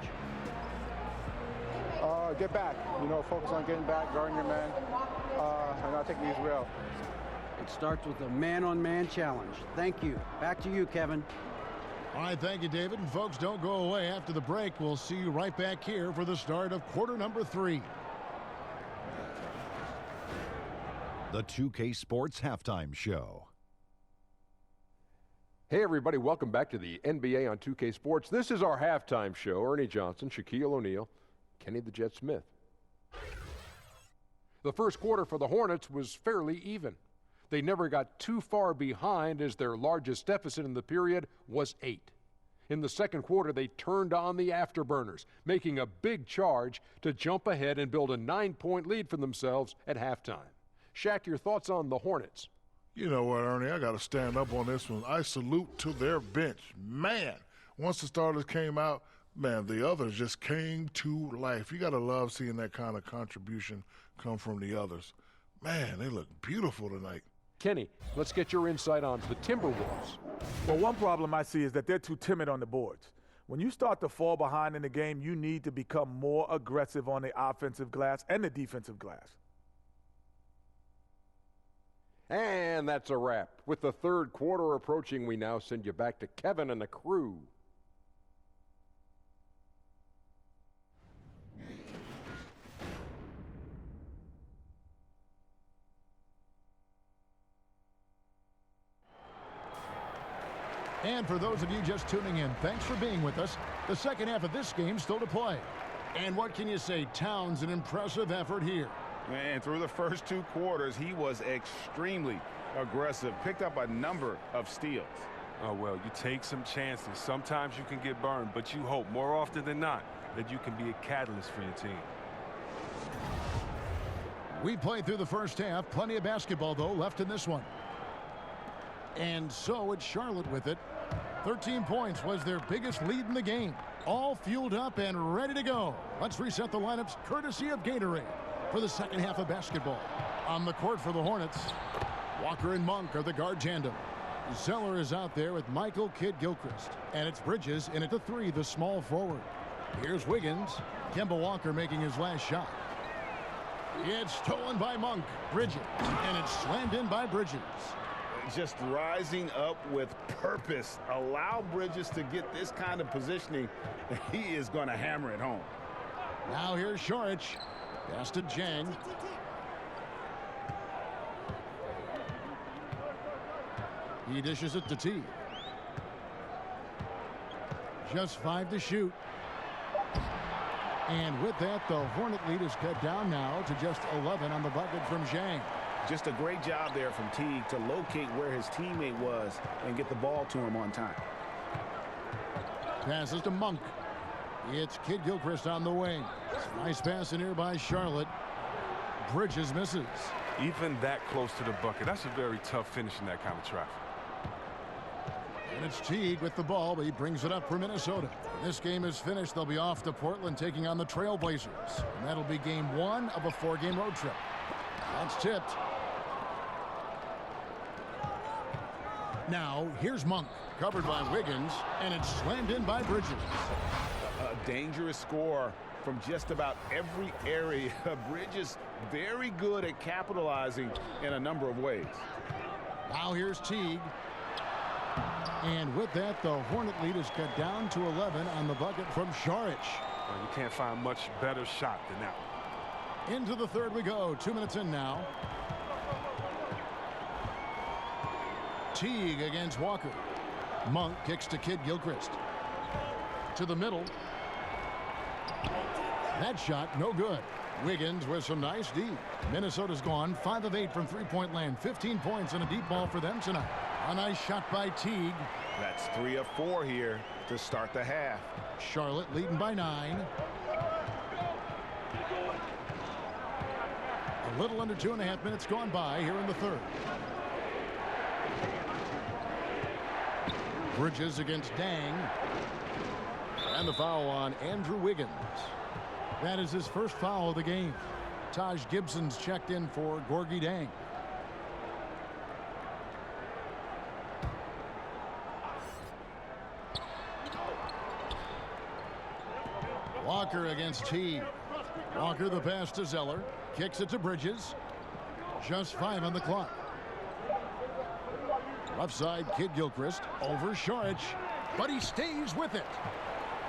[SPEAKER 10] Get back. You know, focus on getting back, guarding your man, and not taking these real.
[SPEAKER 8] It starts with a man-on-man challenge. Thank you. Back to you, Kevin.
[SPEAKER 5] All right, thank you, David. And folks, don't go away after the break. We'll see you right back here for the start of quarter number 3.
[SPEAKER 1] The 2K Sports Halftime Show.
[SPEAKER 2] Hey, everybody. Welcome back to the NBA on 2K Sports. This is our halftime show. Ernie Johnson, Shaquille O'Neal, Kenny the Jet Smith. The first quarter for the Hornets was fairly even. They never got too far behind as their largest deficit in the period was 8. In the second quarter, they turned on the afterburners, making a big charge to jump ahead and build a 9-point lead for themselves at halftime. Shaq, your thoughts on the Hornets?
[SPEAKER 3] You know what, Ernie, I got to stand up on this one. I salute to their bench. Man, once the starters came out, man, the others just came to life. You got to love seeing that kind of contribution come from the others. Man, they look beautiful tonight.
[SPEAKER 2] Kenny, let's get your insight on the Timberwolves.
[SPEAKER 4] Well, one problem I see is that they're too timid on the boards. When you start to fall behind in the game, you need to become more aggressive on the offensive glass and the defensive glass.
[SPEAKER 2] And that's a wrap. With the third quarter approaching, we now send you back to Kevin and the crew.
[SPEAKER 5] And for those of you just tuning in, thanks for being with us. The second half of this game still to play. And what can you say? Towns, an impressive effort here.
[SPEAKER 6] And through the first 2 quarters, he was extremely aggressive, picked up a number of steals.
[SPEAKER 7] Oh, well, you take some chances. Sometimes you can get burned, but you hope more often than not that you can be a catalyst for your team.
[SPEAKER 5] We played through the first half. Plenty of basketball, though, left in this one. And so it's Charlotte with it. 13 points was their biggest lead in the game. All fueled up and ready to go. Let's reset the lineups courtesy of Gatorade for the second half of basketball. On the court for the Hornets, Walker and Monk are the guard tandem. Zeller is out there with Michael Kidd-Gilchrist. And it's Bridges in at the 3, the small forward. Here's Wiggins. Kemba Walker making his last shot. It's stolen by Monk. Bridges. And it's slammed in by Bridges.
[SPEAKER 6] Just rising up with purpose. Allow Bridges to get this kind of positioning. He is going to hammer it home.
[SPEAKER 5] Now here's Šorić. Pass to Jang. He dishes it to T. Just 5 to shoot. And with that, the Hornet lead is cut down now to just 11 on the bucket from Zhang.
[SPEAKER 6] Just a great job there from Teague to locate where his teammate was and get the ball to him on time.
[SPEAKER 5] Passes to Monk. It's Kid Gilchrist on the wing. Nice pass in here by Charlotte. Bridges misses.
[SPEAKER 7] Even that close to the bucket, that's a very tough finish in that kind of traffic.
[SPEAKER 5] And it's Teague with the ball, but he brings it up for Minnesota. When this game is finished, they'll be off to Portland taking on the Trailblazers. And that'll be game 1 of a 4-game road trip. That's tipped. Now, here's Monk, covered by Wiggins, and it's slammed in by Bridges.
[SPEAKER 6] A dangerous score from just about every area. Bridges very good at capitalizing in a number of ways.
[SPEAKER 5] Now here's Teague. And with that, the Hornet lead is cut down to 11 on the bucket from Šarić.
[SPEAKER 7] Well, you can't find much better shot than that one.
[SPEAKER 5] Into the third we go. 2 minutes in now. Teague against Walker. Monk kicks to Kid Gilchrist. To the middle. That shot, no good. Wiggins with some nice D. Minnesota's gone 5 of 8 from three-point land. 15 points and a deep ball for them tonight. A nice shot by Teague.
[SPEAKER 6] That's 3 of 4 here to start the half.
[SPEAKER 5] Charlotte leading by 9. A little under 2.5 minutes gone by here in the third. Bridges against Dang. And the foul on Andrew Wiggins. That is his first foul of the game. Taj Gibson's checked in for Gorgui Dang. Walker against Teague. Walker the pass to Zeller. Kicks it to Bridges. Just 5 on the clock. Left side, Kid Gilchrist. Over Šarić. But he stays with it.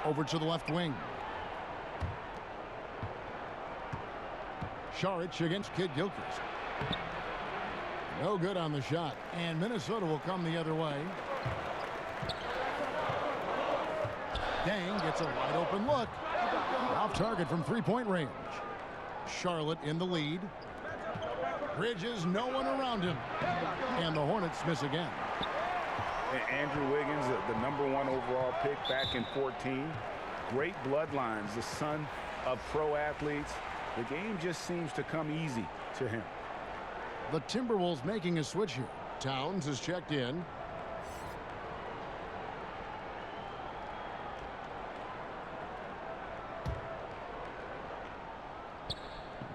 [SPEAKER 5] Over to the left wing. Šarić against Kid Gilchrist. No good on the shot. And Minnesota will come the other way. Dang gets a wide open look. Off target from three-point range. Charlotte in the lead. Bridges, no one around him. And the Hornets miss again.
[SPEAKER 6] Andrew Wiggins, the #1 overall pick back in 14. Great bloodlines, the son of pro athletes. The game just seems to come easy to him.
[SPEAKER 5] The Timberwolves making a switch here. Towns is checked in.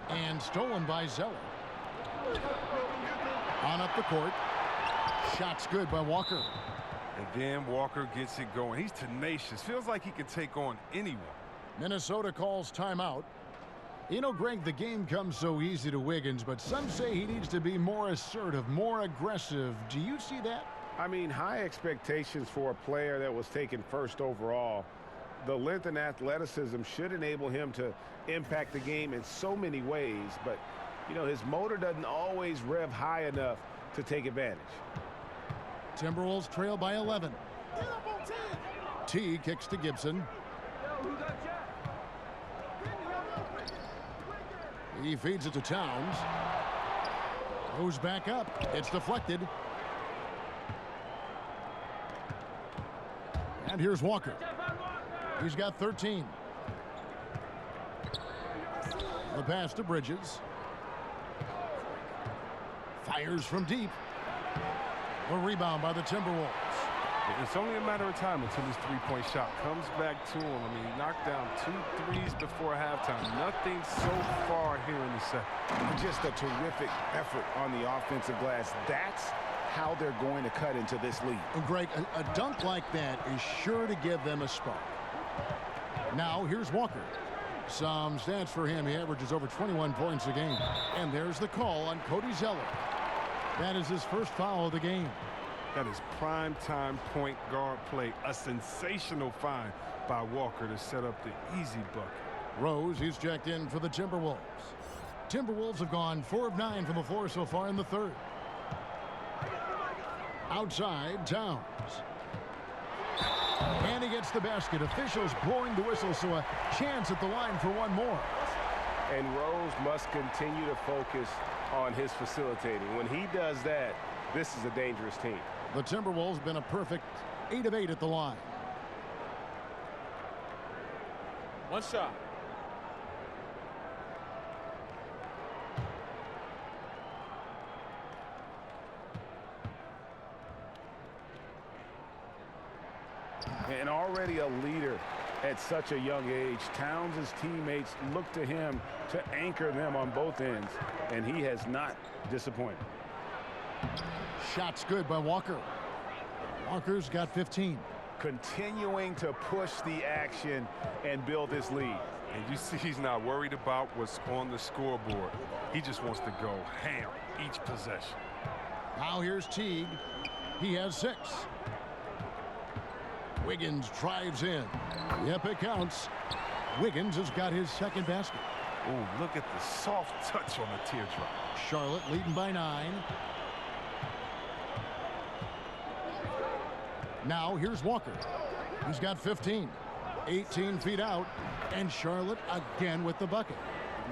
[SPEAKER 5] And stolen by Zeller. On up the court. Shot's good by Walker.
[SPEAKER 7] And then Walker gets it going. He's tenacious. Feels like he can take on anyone.
[SPEAKER 5] Minnesota calls timeout. You know, Greg, the game comes so easy to Wiggins, but some say he needs to be more assertive, more aggressive. Do you see that?
[SPEAKER 6] I mean, high expectations for a player that was taken first overall. The length and athleticism should enable him to impact the game in so many ways, but, you know, his motor doesn't always rev high enough to take advantage.
[SPEAKER 5] Timberwolves trail by 11. T kicks to Gibson. He feeds it to Towns. Goes back up. It's deflected. And here's Walker. He's got 13. The pass to Bridges. Fires from deep. A rebound by the Timberwolves.
[SPEAKER 7] It's only a matter of time until this three-point shot comes back to him. I mean, he knocked down 2 threes before halftime. Nothing so far here in the second.
[SPEAKER 6] Just a terrific effort on the offensive glass. That's how they're going to cut into this lead.
[SPEAKER 5] And Greg, a dunk like that is sure to give them a spark. Now here's Walker. Some stats for him. He averages over 21 points a game. And there's the call on Cody Zeller. That is his first foul of the game.
[SPEAKER 7] That is prime-time point guard play. A sensational find by Walker to set up the easy bucket.
[SPEAKER 5] Rose, he's checked in for the Timberwolves. Timberwolves have gone 4 of 9 from the floor so far in the third. Outside, Towns. And he gets hits the basket. Officials blowing the whistle, so a chance at the line for one more.
[SPEAKER 6] And Rose must continue to focus on his facilitating. When he does that, this is a dangerous team.
[SPEAKER 5] The Timberwolves been a perfect 8 of 8 at the line.
[SPEAKER 2] One shot.
[SPEAKER 6] And already a leader at such a young age, Towns' teammates look to him to anchor them on both ends, and he has not disappointed.
[SPEAKER 5] Shots good by Walker. Walker's got 15.
[SPEAKER 6] Continuing to push the action and build his lead.
[SPEAKER 7] And you see he's not worried about what's on the scoreboard. He just wants to go ham each possession.
[SPEAKER 5] Now here's Teague. He has 6. Wiggins drives in. Yep, it counts. Wiggins has got his second basket.
[SPEAKER 7] Oh, look at the soft touch on the teardrop.
[SPEAKER 5] Charlotte leading by 9. Now here's Walker. He's got 15. 18 feet out. And Charlotte again with the bucket.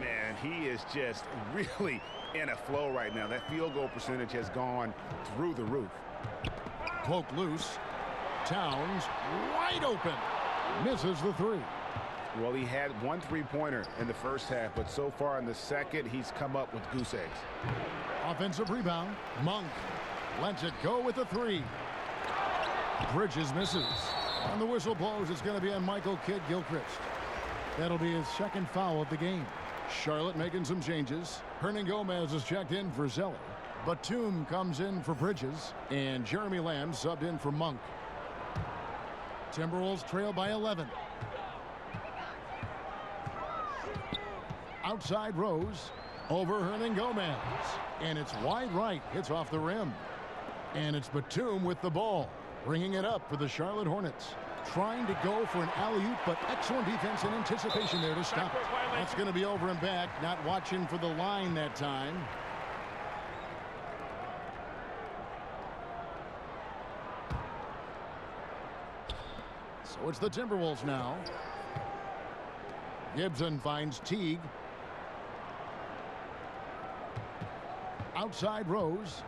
[SPEAKER 6] Man, he is just really in a flow right now. That field goal percentage has gone through the roof.
[SPEAKER 5] Poke loose. Towns wide open. Misses the 3.
[SPEAKER 6] Well, he had 1 3-pointer in the first half, but so far in the second, he's come up with goose eggs.
[SPEAKER 5] Offensive rebound. Monk lets it go with the 3. Bridges misses. And the whistle blows. It's going to be on Michael Kidd-Gilchrist. That'll be his second foul of the game. Charlotte making some changes. Hernangomez is checked in for Zeller. Batum comes in for Bridges. And Jeremy Lamb subbed in for Monk. Timberwolves trail by 11. Outside Rose. Over Hernangomez. And it's wide right. Hits off the rim. And it's Batum with the ball. Bringing it up for the Charlotte Hornets. Trying to go for an alley-oop, but excellent defense and anticipation there to stop it. That's going to be over and back. Not watching for the line that time. So it's the Timberwolves now. Gibson finds Teague. Outside Rose.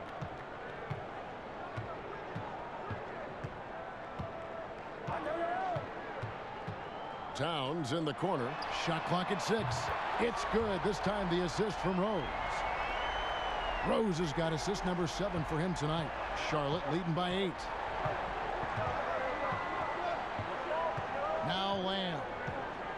[SPEAKER 5] Towns in the corner. Shot clock at 6. It's good. This time the assist from Rose. Rose has got assist number 7 for him tonight. Charlotte leading by 8. Now Lamb.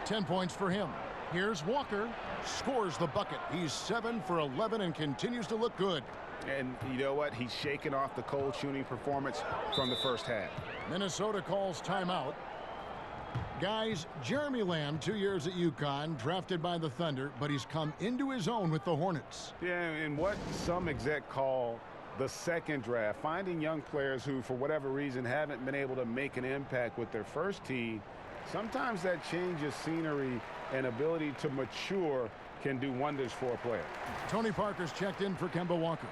[SPEAKER 5] 10 points for him. Here's Walker. Scores the bucket. He's 7 for 11 and continues to look good.
[SPEAKER 6] And you know what? He's shaken off the cold shooting performance from the first half.
[SPEAKER 5] Minnesota calls timeout. Guys, Jeremy Lamb, 2 years at UConn, drafted by the Thunder, but he's come into his own with the Hornets.
[SPEAKER 6] Yeah, and what some exec call the second draft, finding young players who, for whatever reason, haven't been able to make an impact with their first team, sometimes that change of scenery and ability to mature can do wonders for a player.
[SPEAKER 5] Tony Parker's checked in for Kemba Walker.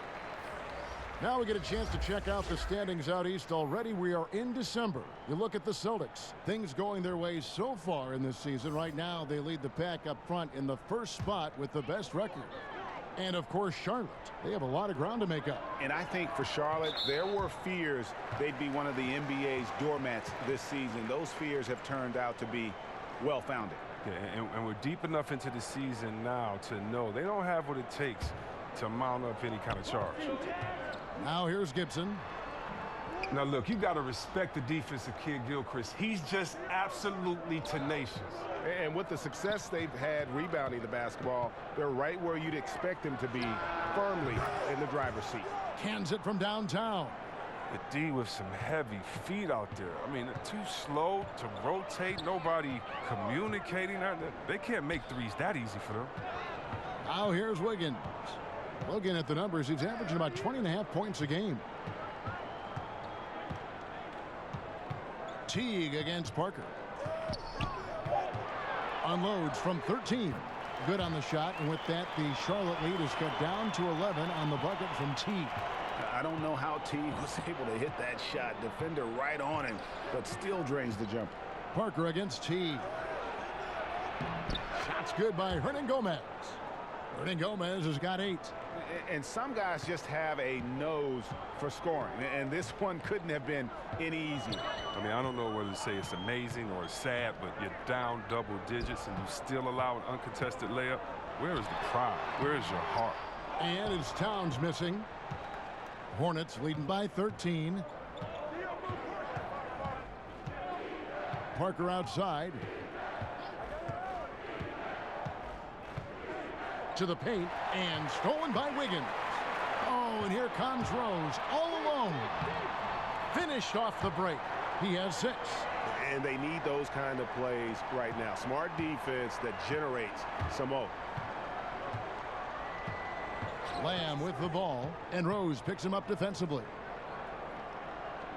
[SPEAKER 5] Now we get a chance to check out the standings out east. Already we are in December. You look at the Celtics. Things going their way so far in this season. Right now they lead the pack up front in the first spot with the best record. And of course Charlotte. They have a lot of ground to make up.
[SPEAKER 6] And I think for Charlotte, there were fears they'd be one of the NBA's doormats this season. Those fears have turned out to be well-founded.
[SPEAKER 7] Yeah, and we're deep enough into the season now to know they don't have what it takes to mount up any kind of charge.
[SPEAKER 5] Now here's Gibson.
[SPEAKER 7] Now look, you got to respect the defense of Kidd-Gilchrist. He's just absolutely tenacious.
[SPEAKER 6] And with the success they've had rebounding the basketball, they're right where you'd expect them to be, firmly in the driver's seat.
[SPEAKER 5] Cans it from downtown.
[SPEAKER 7] The D with some heavy feet out there. I mean, too slow to rotate. Nobody communicating. They can't make threes that easy for them.
[SPEAKER 5] Now here's Wiggins. Looking at the numbers, he's averaging about 20.5 points a game. Teague against Parker. Unloads from 13. Good on the shot, and with that, the Charlotte lead is cut down to 11 on the bucket from Teague.
[SPEAKER 6] I don't know how Teague was able to hit that shot. Defender right on him, but still drains the jumper.
[SPEAKER 5] Parker against T. Shot's good by Hernangomez. Hernangomez has got 8.
[SPEAKER 6] And some guys just have a nose for scoring, and this one couldn't have been any easier.
[SPEAKER 7] I mean, I don't know whether to say it's amazing or it's sad, but you're down double digits and you still allow an uncontested layup. Where is the pride? Where is your heart?
[SPEAKER 5] And it's Towns missing. Hornets leading by 13. Parker outside. To the paint, and stolen by Wiggins. Oh, and here comes Rose, all alone. Finished off the break. He has 6.
[SPEAKER 6] And they need those kind of plays right now. Smart defense that generates some more.
[SPEAKER 5] Lamb with the ball, and Rose picks him up defensively.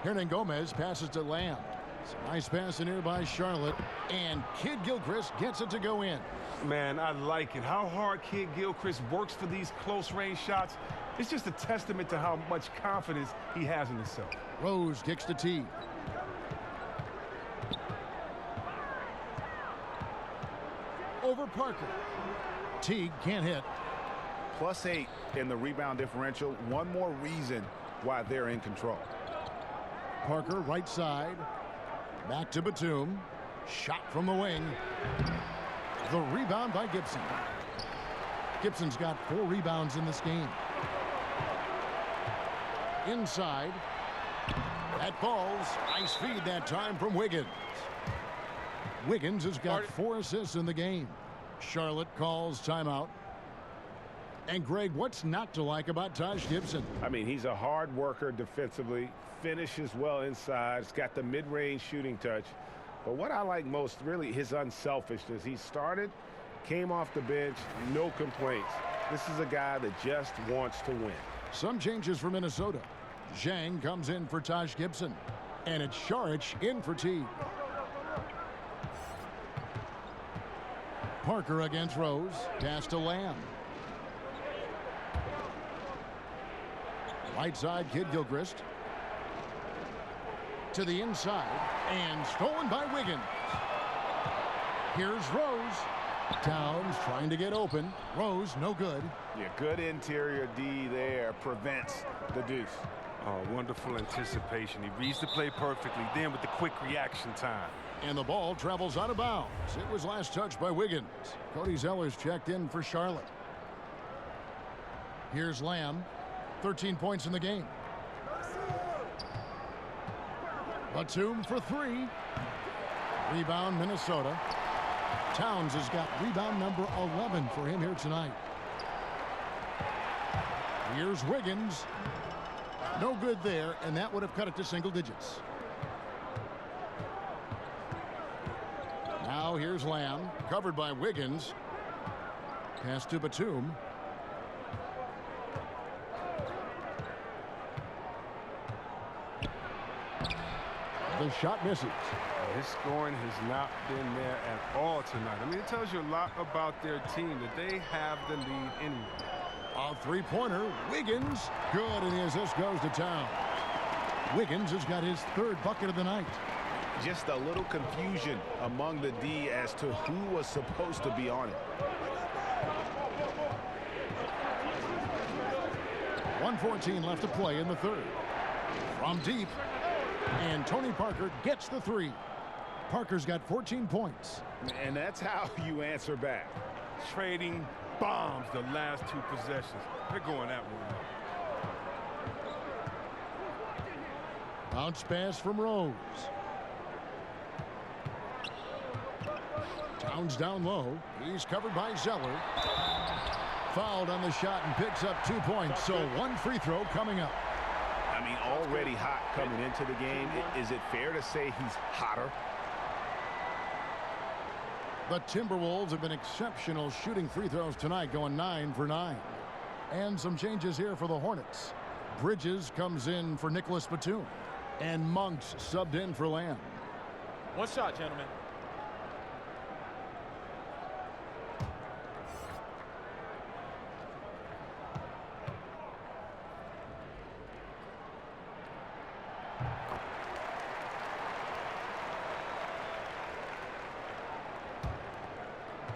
[SPEAKER 5] Hernangomez passes to Lamb. It's a nice pass in here by Charlotte, and Kid Gilchrist gets it to go in.
[SPEAKER 7] Man, I like it. How hard Kid Gilchrist works for these close-range shots. It's just a testament to how much confidence he has in himself.
[SPEAKER 5] Rose kicks to T. Over Parker. Teague can't hit.
[SPEAKER 6] +8 in the rebound differential. One more reason why they're in control.
[SPEAKER 5] Parker right side. Back to Batum. Shot from the wing. The rebound by Gibson. Gibson's got 4 rebounds in this game. Inside. That falls. Nice feed that time from Wiggins. Wiggins has got 4 assists in the game. Charlotte calls timeout. And Greg, what's not to like about Taj Gibson?
[SPEAKER 6] I mean, he's a hard worker defensively, finishes well inside, he's got the mid-range shooting touch. But what I like most, really, his unselfishness. He started, came off the bench, no complaints. This is a guy that just wants to win.
[SPEAKER 5] Some changes for Minnesota. Zhang comes in for Taj Gibson. And it's Saric in for T. Parker against Rose. Pass to Lamb. Right side, Kid Gilchrist. To the inside, and stolen by Wiggins. Here's Rose. Towns trying to get open. Rose, no good.
[SPEAKER 6] Yeah, good interior D there, prevents the deuce.
[SPEAKER 7] Oh, wonderful anticipation. He reads the play perfectly, then with the quick reaction time.
[SPEAKER 5] And the ball travels out of bounds. It was last touched by Wiggins. Cody Zeller's checked in for Charlotte. Here's Lamb. 13 points in the game. Batum for 3. Rebound, Minnesota. Towns has got rebound number 11 for him here tonight. Here's Wiggins. No good there, and that would have cut it to single digits. Now here's Lamb, covered by Wiggins. Pass to Batum. The shot misses.
[SPEAKER 7] His scoring has not been there at all tonight. I mean, it tells you a lot about their team that they have the lead anyway.
[SPEAKER 5] A three-pointer. Wiggins. Good, and the assist goes to Town. Wiggins has got his 3rd bucket of the night.
[SPEAKER 6] Just a little confusion among the D as to who was supposed to be on it.
[SPEAKER 5] 1:14 left to play in the 3rd. From deep. And Tony Parker gets the 3. Parker's got 14 points.
[SPEAKER 6] And that's how you answer back.
[SPEAKER 7] Trading bombs the last 2 possessions. They're going that way.
[SPEAKER 5] Bounce pass from Rose. Towns down low. He's covered by Zeller. Fouled on the shot and picks up 2 points. So 1 free throw coming up.
[SPEAKER 6] I mean, already hot coming into the game. Is it fair to say he's hotter?
[SPEAKER 5] The Timberwolves have been exceptional shooting free throws tonight, going 9 for 9. And some changes here for the Hornets. Bridges comes in for Nicholas Batum. And Monks subbed in for Lamb.
[SPEAKER 11] 1 shot, gentlemen.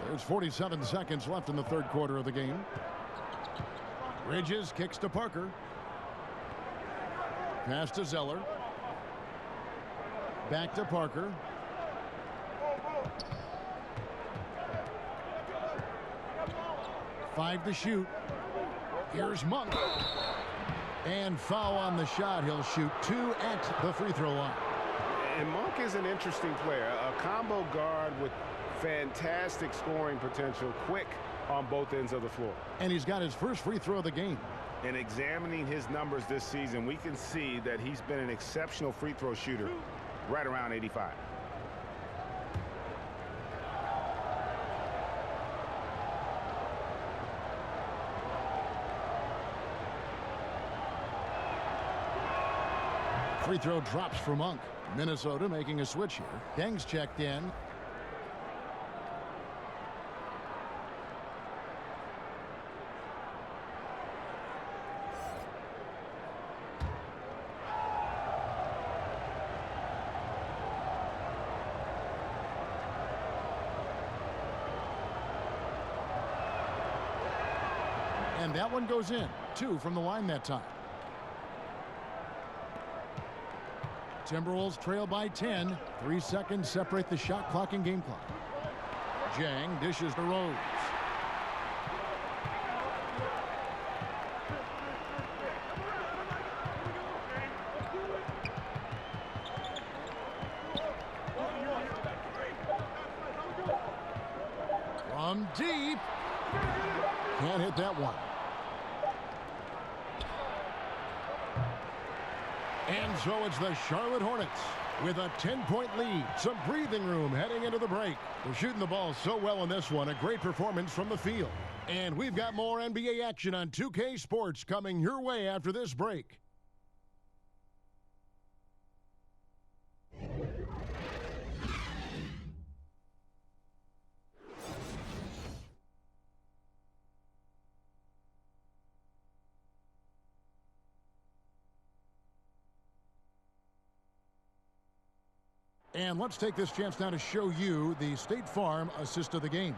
[SPEAKER 5] There's 47 seconds left in the third quarter of the game. Bridges kicks to Parker. Pass to Zeller. Back to Parker. Five to shoot. Here's Monk. And foul on the shot. He'll shoot 2 at the free throw line.
[SPEAKER 6] And Monk is an interesting player. A combo guard with fantastic scoring potential. Quick on both ends of the floor.
[SPEAKER 5] And he's got his first free throw of the game.
[SPEAKER 6] And examining his numbers this season, we can see that he's been an exceptional free throw shooter, right around 85.
[SPEAKER 5] Free throw drops for Monk. Minnesota making a switch here. Deng's checked in. And that one goes in. 2 from the line that time. Timberwolves trail by 10. 3 seconds separate the shot clock and game clock. Jang dishes to Rose. From deep. Can't hit that one. And so it's the Charlotte Hornets with a 10-point lead. Some breathing room heading into the break. They're shooting the ball so well in this one. A great performance from the field. And we've got more NBA action on 2K Sports coming your way after this break. And let's take this chance now to show you the State Farm assist of the game.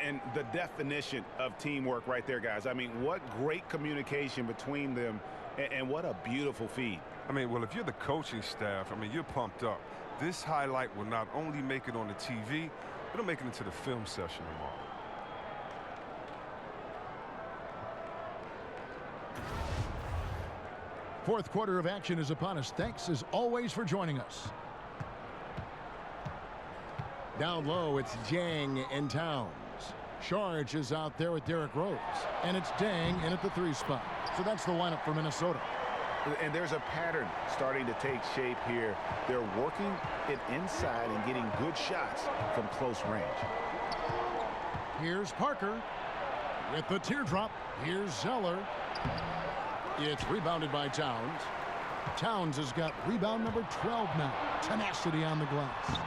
[SPEAKER 6] And the definition of teamwork right there, guys. I mean, what great communication between them, and what a beautiful feed.
[SPEAKER 7] I mean, well, if you're the coaching staff, I mean, you're pumped up. This highlight will not only make it on the TV, it'll make it into the film session tomorrow.
[SPEAKER 5] Fourth quarter of action is upon us. Thanks as always for joining us. Down low, it's Jang and Towns. Charge is out there with Derrick Rose. And it's Deng in at the 3 spot. So that's the lineup for Minnesota.
[SPEAKER 6] And there's a pattern starting to take shape here. They're working it inside and getting good shots from close range.
[SPEAKER 5] Here's Parker with the teardrop. Here's Zeller. It's rebounded by Towns. Towns has got rebound number 12 now. Tenacity on the glass.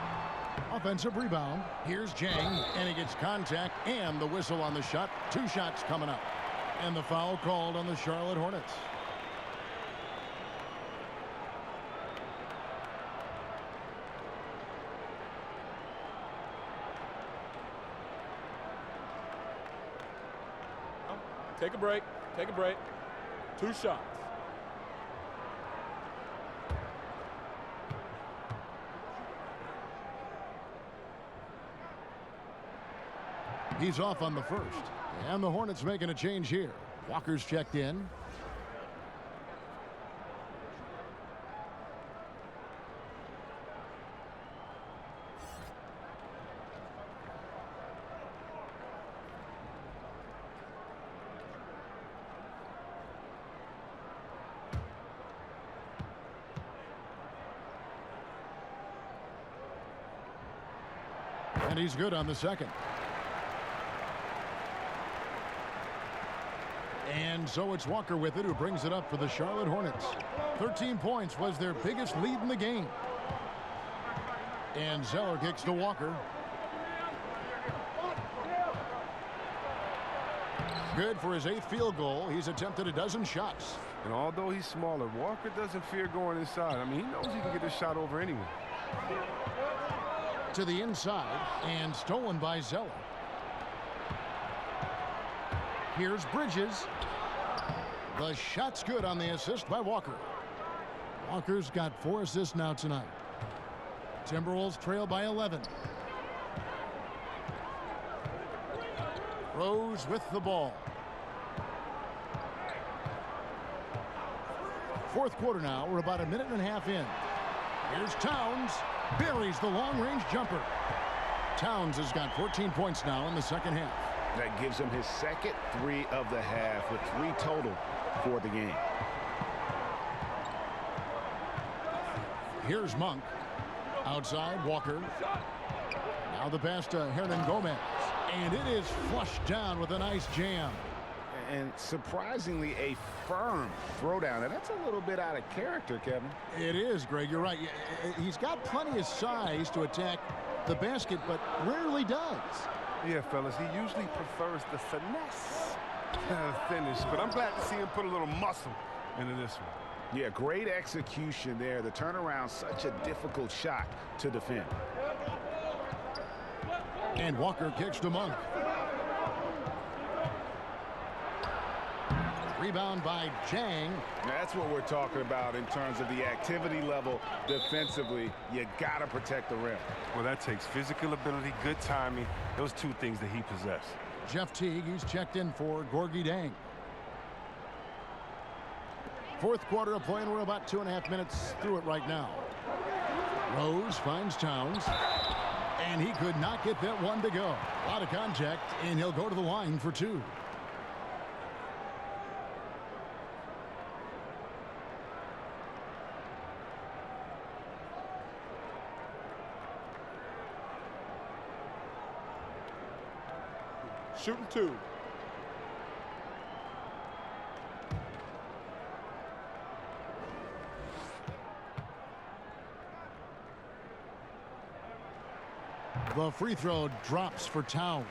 [SPEAKER 5] Offensive rebound. Here's Jang, and he gets contact and the whistle on the shot. 2 shots coming up. And the foul called on the Charlotte Hornets.
[SPEAKER 11] Take a break. Take a break. 2 shots.
[SPEAKER 5] He's off on the first. And the Hornets making a change here. Walker's checked in. And he's good on the second. And so it's Walker with it, who brings it up for the Charlotte Hornets. 13 points was their biggest lead in the game. And Zeller kicks to Walker. Good for his 8th field goal. He's attempted a dozen shots.
[SPEAKER 7] And although he's smaller, Walker doesn't fear going inside. I mean, he knows he can get this shot over anyway.
[SPEAKER 5] To the inside, and stolen by Zeller. Here's Bridges. The shot's good on the assist by Walker. Walker's got 4 assists now tonight. Timberwolves trail by 11. Rose with the ball. Fourth quarter now. We're about a minute and a half in. Here's Towns. Buries the long-range jumper. Towns has got 14 points now in the second half.
[SPEAKER 6] That gives him his second 3 of the half with 3 total for the game.
[SPEAKER 5] Here's Monk. Outside, Walker. Now the pass to Hernan Gomez. And it is flushed down with a nice jam.
[SPEAKER 6] And surprisingly, a firm throwdown. And that's a little bit out of character, Kevin.
[SPEAKER 5] It is, Greg. You're right. He's got plenty of size to attack the basket, but rarely does.
[SPEAKER 7] Yeah, fellas, he usually prefers the finesse finish, but I'm glad to see him put a little muscle into this one.
[SPEAKER 6] Yeah, great execution there. The turnaround, such a difficult shot to defend.
[SPEAKER 5] And Walker kicks to Monk. Rebound by Jang.
[SPEAKER 6] That's what we're talking about in terms of the activity level defensively. You got to protect the rim.
[SPEAKER 7] Well, that takes physical ability, good timing. Those 2 things that he possesses.
[SPEAKER 5] Jeff Teague, he's checked in for Gorgie Dang. Fourth quarter of play, and we're about 2.5 minutes through it right now. Rose finds Towns, and he could not get that one to go. A lot of contact, and he'll go to the line for 2.
[SPEAKER 11] Shooting 2.
[SPEAKER 5] The free throw drops for Towns.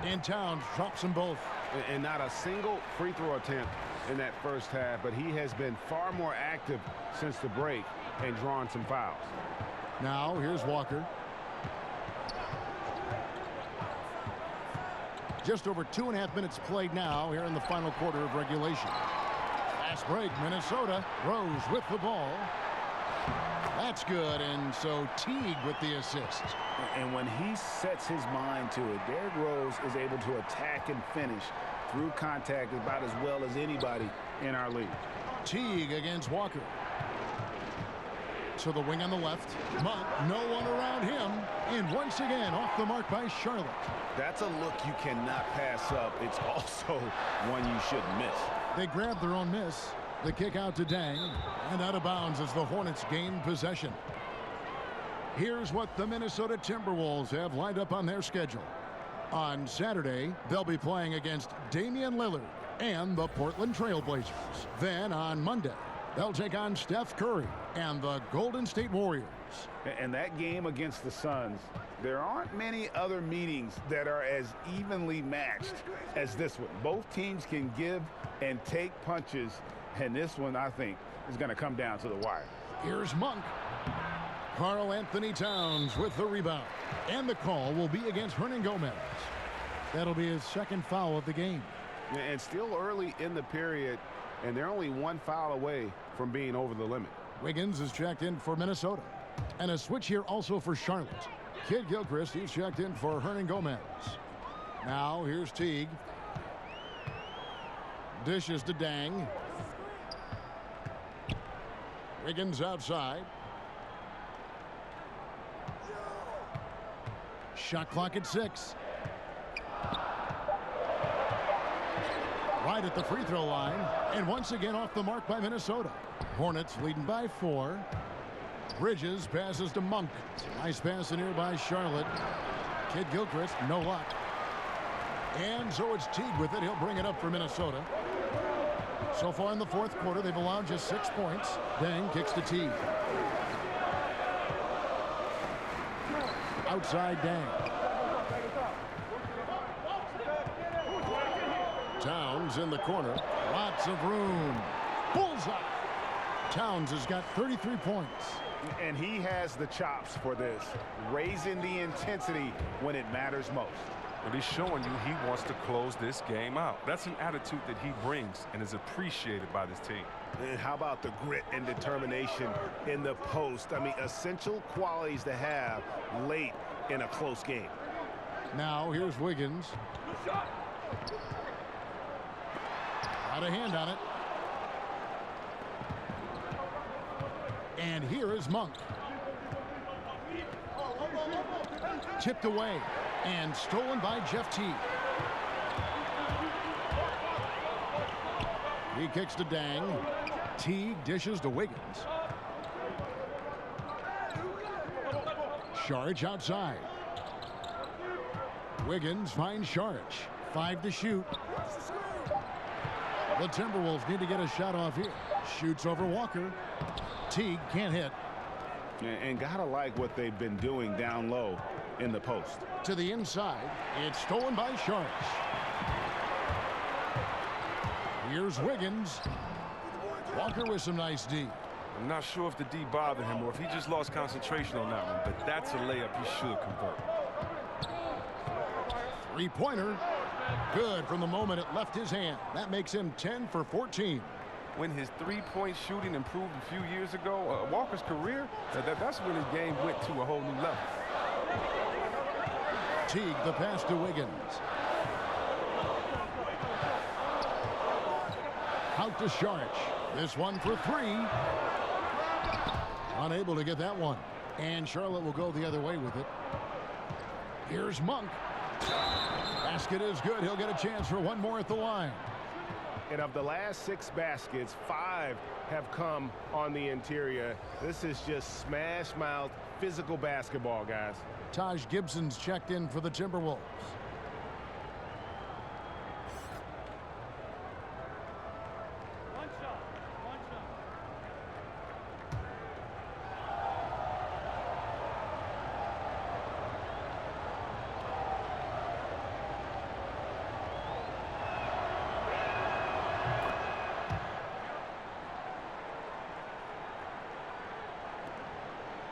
[SPEAKER 5] And Towns drops them both.
[SPEAKER 6] And not a single free throw attempt in that first half, but he has been far more active since the break and drawn some fouls.
[SPEAKER 5] Now here's Walker. Just over 2.5 minutes played now here in the final quarter of regulation. Fast break, Minnesota. Rose with the ball. That's good, and so Teague with the assist.
[SPEAKER 6] And when he sets his mind to it, Derrick Rose is able to attack and finish through contact about as well as anybody in our league.
[SPEAKER 5] Teague against Walker. To the wing on the left. Monk, no one around him. And once again, off the mark by Charlotte.
[SPEAKER 6] That's a look you cannot pass up. It's also one you shouldn't miss.
[SPEAKER 5] They grab their own miss. The kick out to Dang, and out of bounds as the Hornets gain possession. Here's what the Minnesota Timberwolves have lined up on their schedule. On Saturday, they'll be playing against Damian Lillard and the Portland Trail Blazers. Then on Monday, they'll take on Steph Curry and the Golden State Warriors.
[SPEAKER 6] And that game against the Suns, there aren't many other meetings that are as evenly matched as this one. Both teams can give and take punches. And this one, I think, is going to come down to the wire.
[SPEAKER 5] Here's Monk. Karl Anthony Towns with the rebound. And the call will be against Hernan Gomez. That'll be his second foul of the game.
[SPEAKER 6] And still early in the period, and they're only 1 foul away from being over the limit.
[SPEAKER 5] Wiggins is checked in for Minnesota. And a switch here also for Charlotte. Kid Gilchrist, he's checked in for Hernan Gomez. Now here's Teague. Dishes to Dang. Wiggins outside. Shot clock at 6. Right at the free throw line. And once again off the mark by Minnesota. Hornets leading by 4. Bridges passes to Monk. Nice pass in here by Charlotte. Kid Gilchrist, no luck. And so it's Teague with it. He'll bring it up for Minnesota. So far in the fourth quarter, they've allowed just 6 points. Dang kicks to Teague. Outside Dang. Towns in the corner. Lots of room. Bullseye. Towns has got 33 points.
[SPEAKER 6] And he has the chops for this, raising the intensity when it matters most.
[SPEAKER 7] But he's showing you he wants to close this game out. That's an attitude that he brings and is appreciated by this team.
[SPEAKER 6] And how about the grit and determination in the post? I mean, essential qualities to have late in a close game.
[SPEAKER 5] Now here's Wiggins. Got a hand on it. And here is Monk. Tipped away and stolen by Jeff Teague. He kicks to Dang. Teague dishes to Wiggins. Sharge outside. Wiggins finds Sharge. 5 to shoot. The Timberwolves need to get a shot off here. Shoots over Walker. Teague can't hit.
[SPEAKER 6] And gotta like what they've been doing down low in the post.
[SPEAKER 5] To the inside. It's stolen by Sharge. Here's Wiggins. Walker with some nice D.
[SPEAKER 7] I'm not sure if the D bothered him or if he just lost concentration on that one, but that's a layup he should convert.
[SPEAKER 5] Three-pointer. Good from the moment it left his hand. That makes him 10 for 14.
[SPEAKER 7] When his three-point shooting improved a few years ago, Walker's career, that's when his game went to a whole new level.
[SPEAKER 5] Teague the pass to Wiggins. Out to Sharge. This one for 3. Unable to get that one. And Charlotte will go the other way with it. Here's Monk. Basket is good. He'll get a chance for one more at the line.
[SPEAKER 6] And of the last 6 baskets, 5 have come on the interior. This is just smash mouth physical basketball, guys.
[SPEAKER 5] Taj Gibson's checked in for the Timberwolves.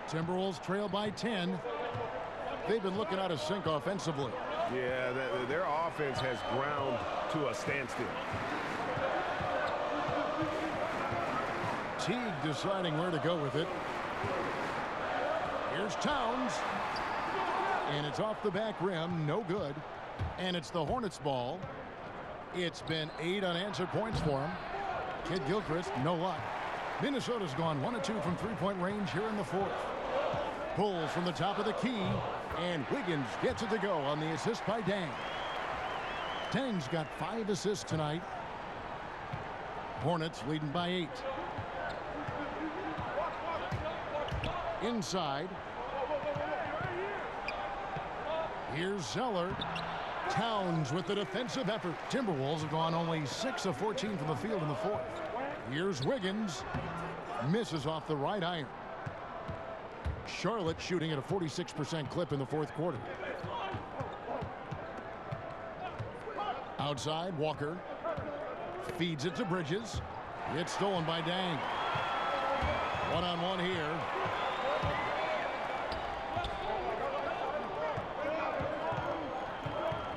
[SPEAKER 5] Timberwolves trail by 10. They've been looking out of sync offensively.
[SPEAKER 6] Yeah, their offense has ground to a standstill.
[SPEAKER 5] Teague deciding where to go with it. Here's Towns. And it's off the back rim. No good. And it's the Hornets ball. It's been 8 unanswered points for him. Kid Gilchrist, no luck. Minnesota's gone 1 of 2 from three-point range here in the 4th. Pulls from the top of the key, and Wiggins gets it to go on the assist by Dang. Dang's got 5 assists tonight. Hornets leading by 8. Inside. Here's Zeller. Towns with the defensive effort. Timberwolves have gone only 6 of 14 from the field in the 4th. Here's Wiggins. Misses off the right iron. Charlotte shooting at a 46% clip in the 4th quarter. Outside, Walker. Feeds it to Bridges. It's stolen by Dang. One-on-one here.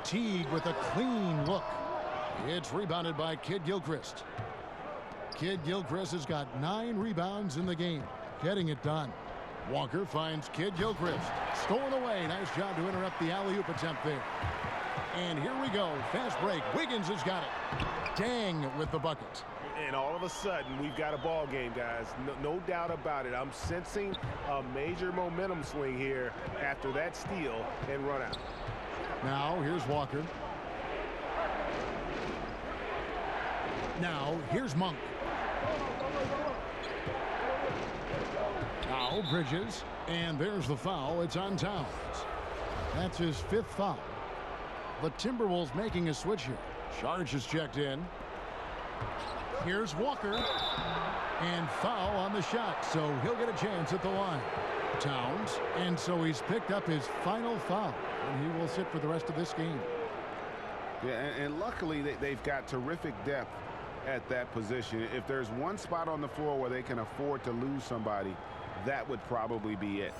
[SPEAKER 5] Teague with a clean look. It's rebounded by Kid Gilchrist. Kid Gilchrist has got 9 rebounds in the game. Getting it done. Walker finds Kid Gilchrist. Stolen away. Nice job to interrupt the alley-oop attempt there. And here we go. Fast break. Wiggins has got it. Dang with the bucket.
[SPEAKER 6] And all of a sudden, we've got a ball game, guys. No doubt about it. I'm sensing a major momentum swing here after that steal and run out.
[SPEAKER 5] Now, here's Walker. Now, here's Monk. Now, Bridges. And there's the foul. It's on Towns. That's his 5th foul. The Timberwolves making a switch here. Sharge is checked in. Here's Walker. And foul on the shot, so he'll get a chance at the line. Towns. And so he's picked up his final foul. And he will sit for the rest of this game.
[SPEAKER 6] Yeah, and luckily they've got terrific depth at that position. If there's one spot on the floor where they can afford to lose somebody, that would probably be it.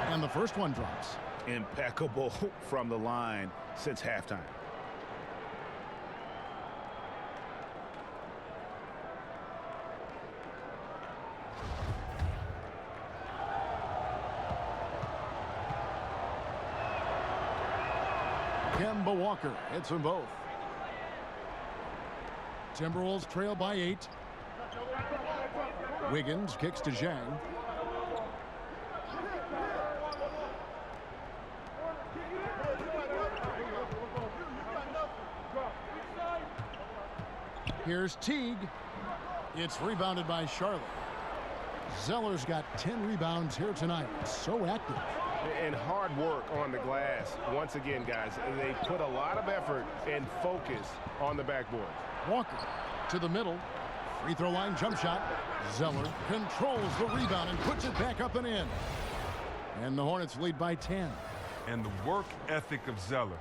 [SPEAKER 5] And the first one drops.
[SPEAKER 6] Impeccable from the line since halftime.
[SPEAKER 5] Kemba Walker hits them both. Timberwolves trail by 8. Wiggins kicks to Zhang. Here's Teague. It's rebounded by Charlotte. Zeller's got 10 rebounds here tonight. So active.
[SPEAKER 6] And hard work on the glass. Once again, guys, they put a lot of effort and focus on the backboard.
[SPEAKER 5] Walker to the middle. Free throw line jump shot. Zeller controls the rebound and puts it back up and in. And the Hornets lead by 10.
[SPEAKER 7] And the work ethic of Zeller.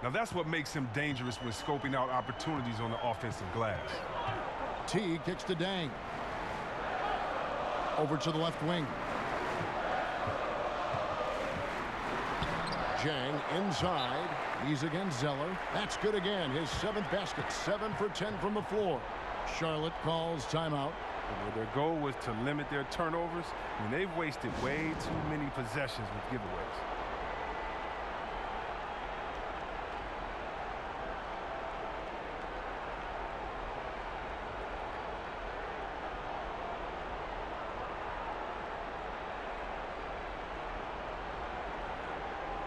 [SPEAKER 7] Now that's what makes him dangerous when scoping out opportunities on the offensive glass.
[SPEAKER 5] T kicks to Dang. Over to the left wing. Zhang inside. He's against Zeller. That's good again. His 7th basket. 7 for 10 from the floor. Charlotte calls timeout.
[SPEAKER 7] Their goal was to limit their turnovers, and they've wasted way too many possessions with giveaways.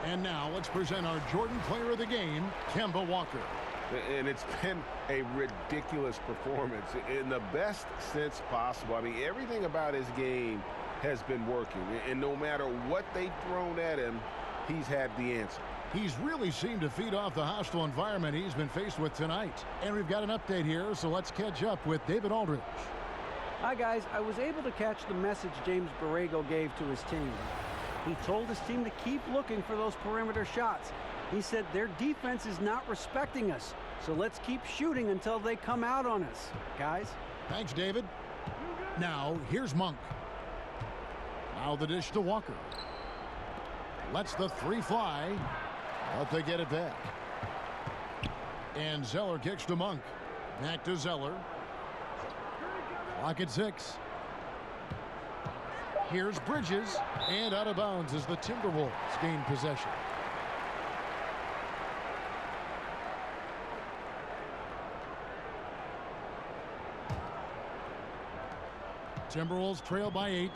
[SPEAKER 5] And now let's present our Jordan Player of the Game, Kemba Walker.
[SPEAKER 6] And it's been a ridiculous performance in the best sense possible. I mean, everything about his game has been working. And no matter what they've thrown at him, he's had the answer.
[SPEAKER 5] He's really seemed to feed off the hostile environment he's been faced with tonight. And we've got an update here, so let's catch up with David Aldridge.
[SPEAKER 8] Hi, guys. I was able to catch the message James Borrego gave to his team. He told his team to keep looking for those perimeter shots. He said their defense is not respecting us, so let's keep shooting until they come out on us, guys.
[SPEAKER 5] Thanks, David. Now, here's Monk. Now the dish to Walker. Lets the 3 fly, but they get it back. And Zeller kicks to Monk. Back to Zeller. Clock at 6. Here's Bridges, and out of bounds as the Timberwolves gain possession. Timberwolves trail by 8.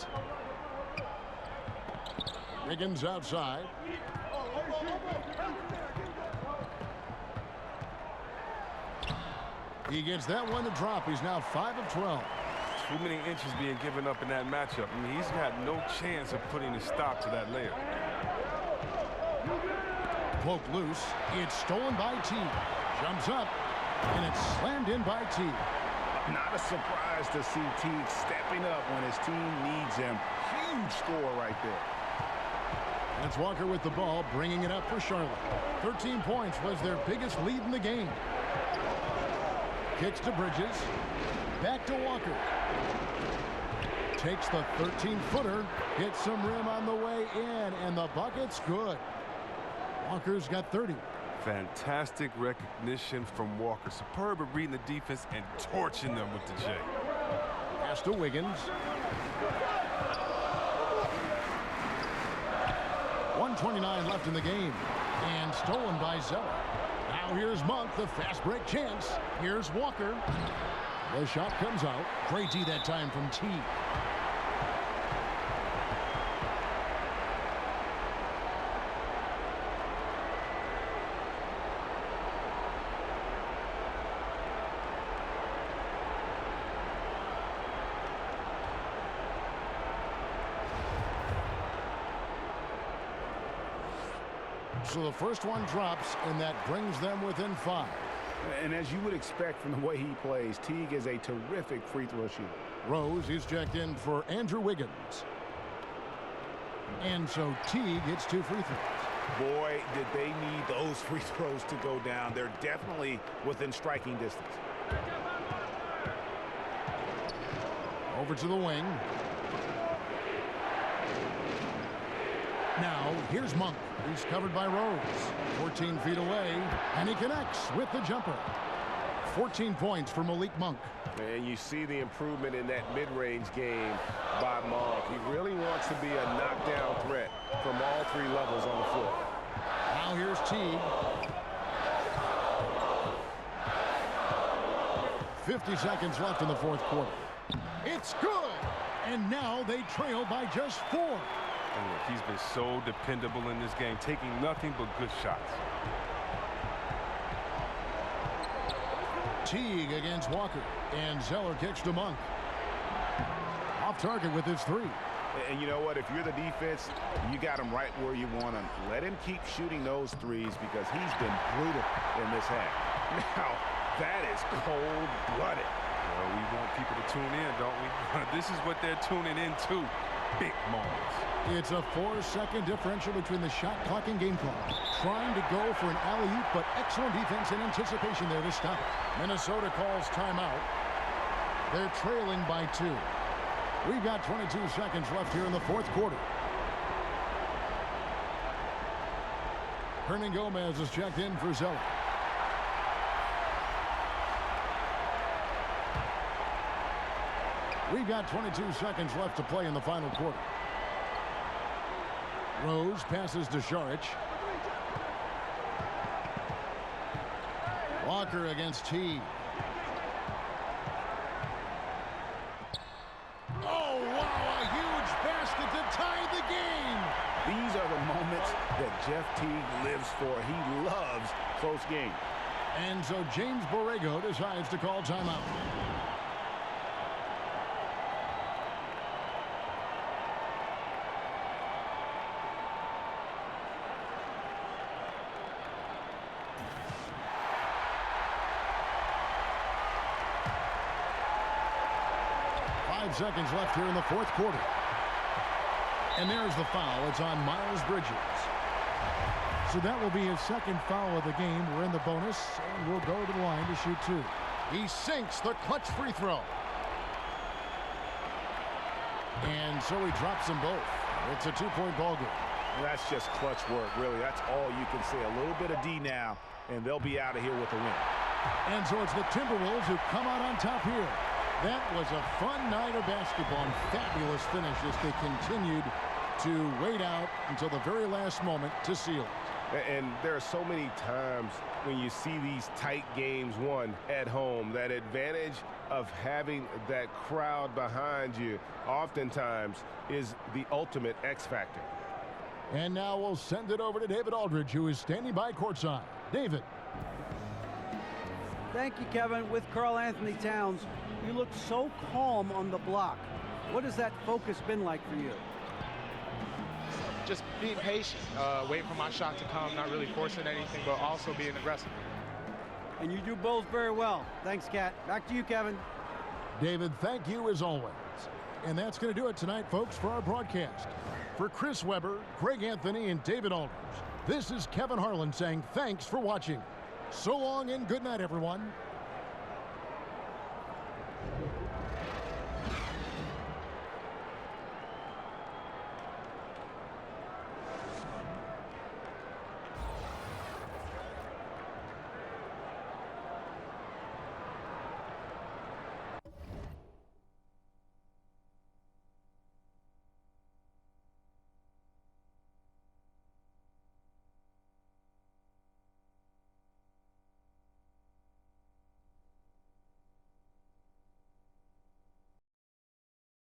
[SPEAKER 5] Wiggins outside. He gets that one to drop. He's now 5 of 12.
[SPEAKER 7] Too many inches being given up in that matchup. I mean, he's got no chance of putting a stop to that layup.
[SPEAKER 5] Poked loose. It's stolen by T. Jumps up, and it's slammed in by T.
[SPEAKER 6] Not a surprise to see Teague stepping up when his team needs him. Huge score right there.
[SPEAKER 5] That's Walker with the ball, bringing it up for Charlotte. 13 points was their biggest lead in the game. Kicks to Bridges. Back to Walker. Takes the 13-footer. Hits some rim on the way in, and the bucket's good. Walker's got 30.
[SPEAKER 7] Fantastic recognition from Walker. Superb at reading the defense and torching them with the J.
[SPEAKER 5] Pass to Wiggins. 1:29 left in the game. And stolen by Zeller. Now here's Monk, the fast break chance. Here's Walker. The shot comes out. Great D that time from T. So the first one drops, and that brings them within 5.
[SPEAKER 6] And as you would expect from the way he plays, Teague is a terrific free throw shooter.
[SPEAKER 5] Rose is checked in for Andrew Wiggins. And so Teague hits 2 free throws.
[SPEAKER 6] Boy, did they need those free throws to go down. They're definitely within striking distance.
[SPEAKER 5] Over to the wing. Now, here's Monk. He's covered by Rose. 14 feet away, and he connects with the jumper. 14 points for Malik Monk.
[SPEAKER 6] And you see the improvement in that mid-range game by Monk. He really wants to be a knockdown threat from all 3 levels on the floor.
[SPEAKER 5] Now here's Teague. 50 seconds left in the 4th quarter. It's good! And now they trail by just 4.
[SPEAKER 7] And look, he's been so dependable in this game, taking nothing but good shots.
[SPEAKER 5] Teague against Walker, and Zeller kicks to Monk. Off target with his 3.
[SPEAKER 6] And you know what? If you're the defense, you got him right where you want him. Let him keep shooting those threes because he's been brutal in this half. Now, that is cold-blooded.
[SPEAKER 7] Well, we want people to tune in, don't we? This is what they're tuning into. Big moments.
[SPEAKER 5] It's a 4-second differential between the shot clock and game clock. Trying to go for an alley-oop, but excellent defense and anticipation there to stop it. Minnesota calls timeout. They're trailing by 2. We've got 22 seconds left here in the 4th quarter. Hernan Gomez is checked in for Zeller. We've got 22 seconds left to play in the final quarter. Rose passes to Šarić. Walker against Teague. Oh, wow, a huge basket to tie the game.
[SPEAKER 6] These are the moments that Jeff Teague lives for. He loves close games.
[SPEAKER 5] And so James Borrego decides to call timeout. Seconds left here in the 4th quarter. And there's the foul. It's on Miles Bridges. So that will be his 2nd foul of the game. We're in the bonus, and we'll go to the line to shoot 2. He sinks the clutch free throw. And so he drops them both. It's a 2-point ball game.
[SPEAKER 6] That's just clutch work, really. That's all you can say. A little bit of D now, and they'll be out of here with a win.
[SPEAKER 5] And so it's the Timberwolves who come out on top here. That was a fun night of basketball and fabulous finish as they continued to wait out until the very last moment to seal it.
[SPEAKER 6] And there are so many times when you see these tight games won at home, that advantage of having that crowd behind you oftentimes is the ultimate X factor.
[SPEAKER 5] And now we'll send it over to David Aldridge, who is standing by courtside. David.
[SPEAKER 8] Thank you, Kevin. With Karl-Anthony Towns, you look so calm on the block. What has that focus been like for you?
[SPEAKER 12] Just being patient, waiting for my shot to come, not really forcing anything, but also being aggressive.
[SPEAKER 8] And you do both very well. Thanks, Kat. Back to you, Kevin.
[SPEAKER 5] David, thank you as always. And that's going to do it tonight, folks, for our broadcast. For Chris Webber, Greg Anthony, and David Aldridge, this is Kevin Harlan saying thanks for watching. So long and good night, everyone.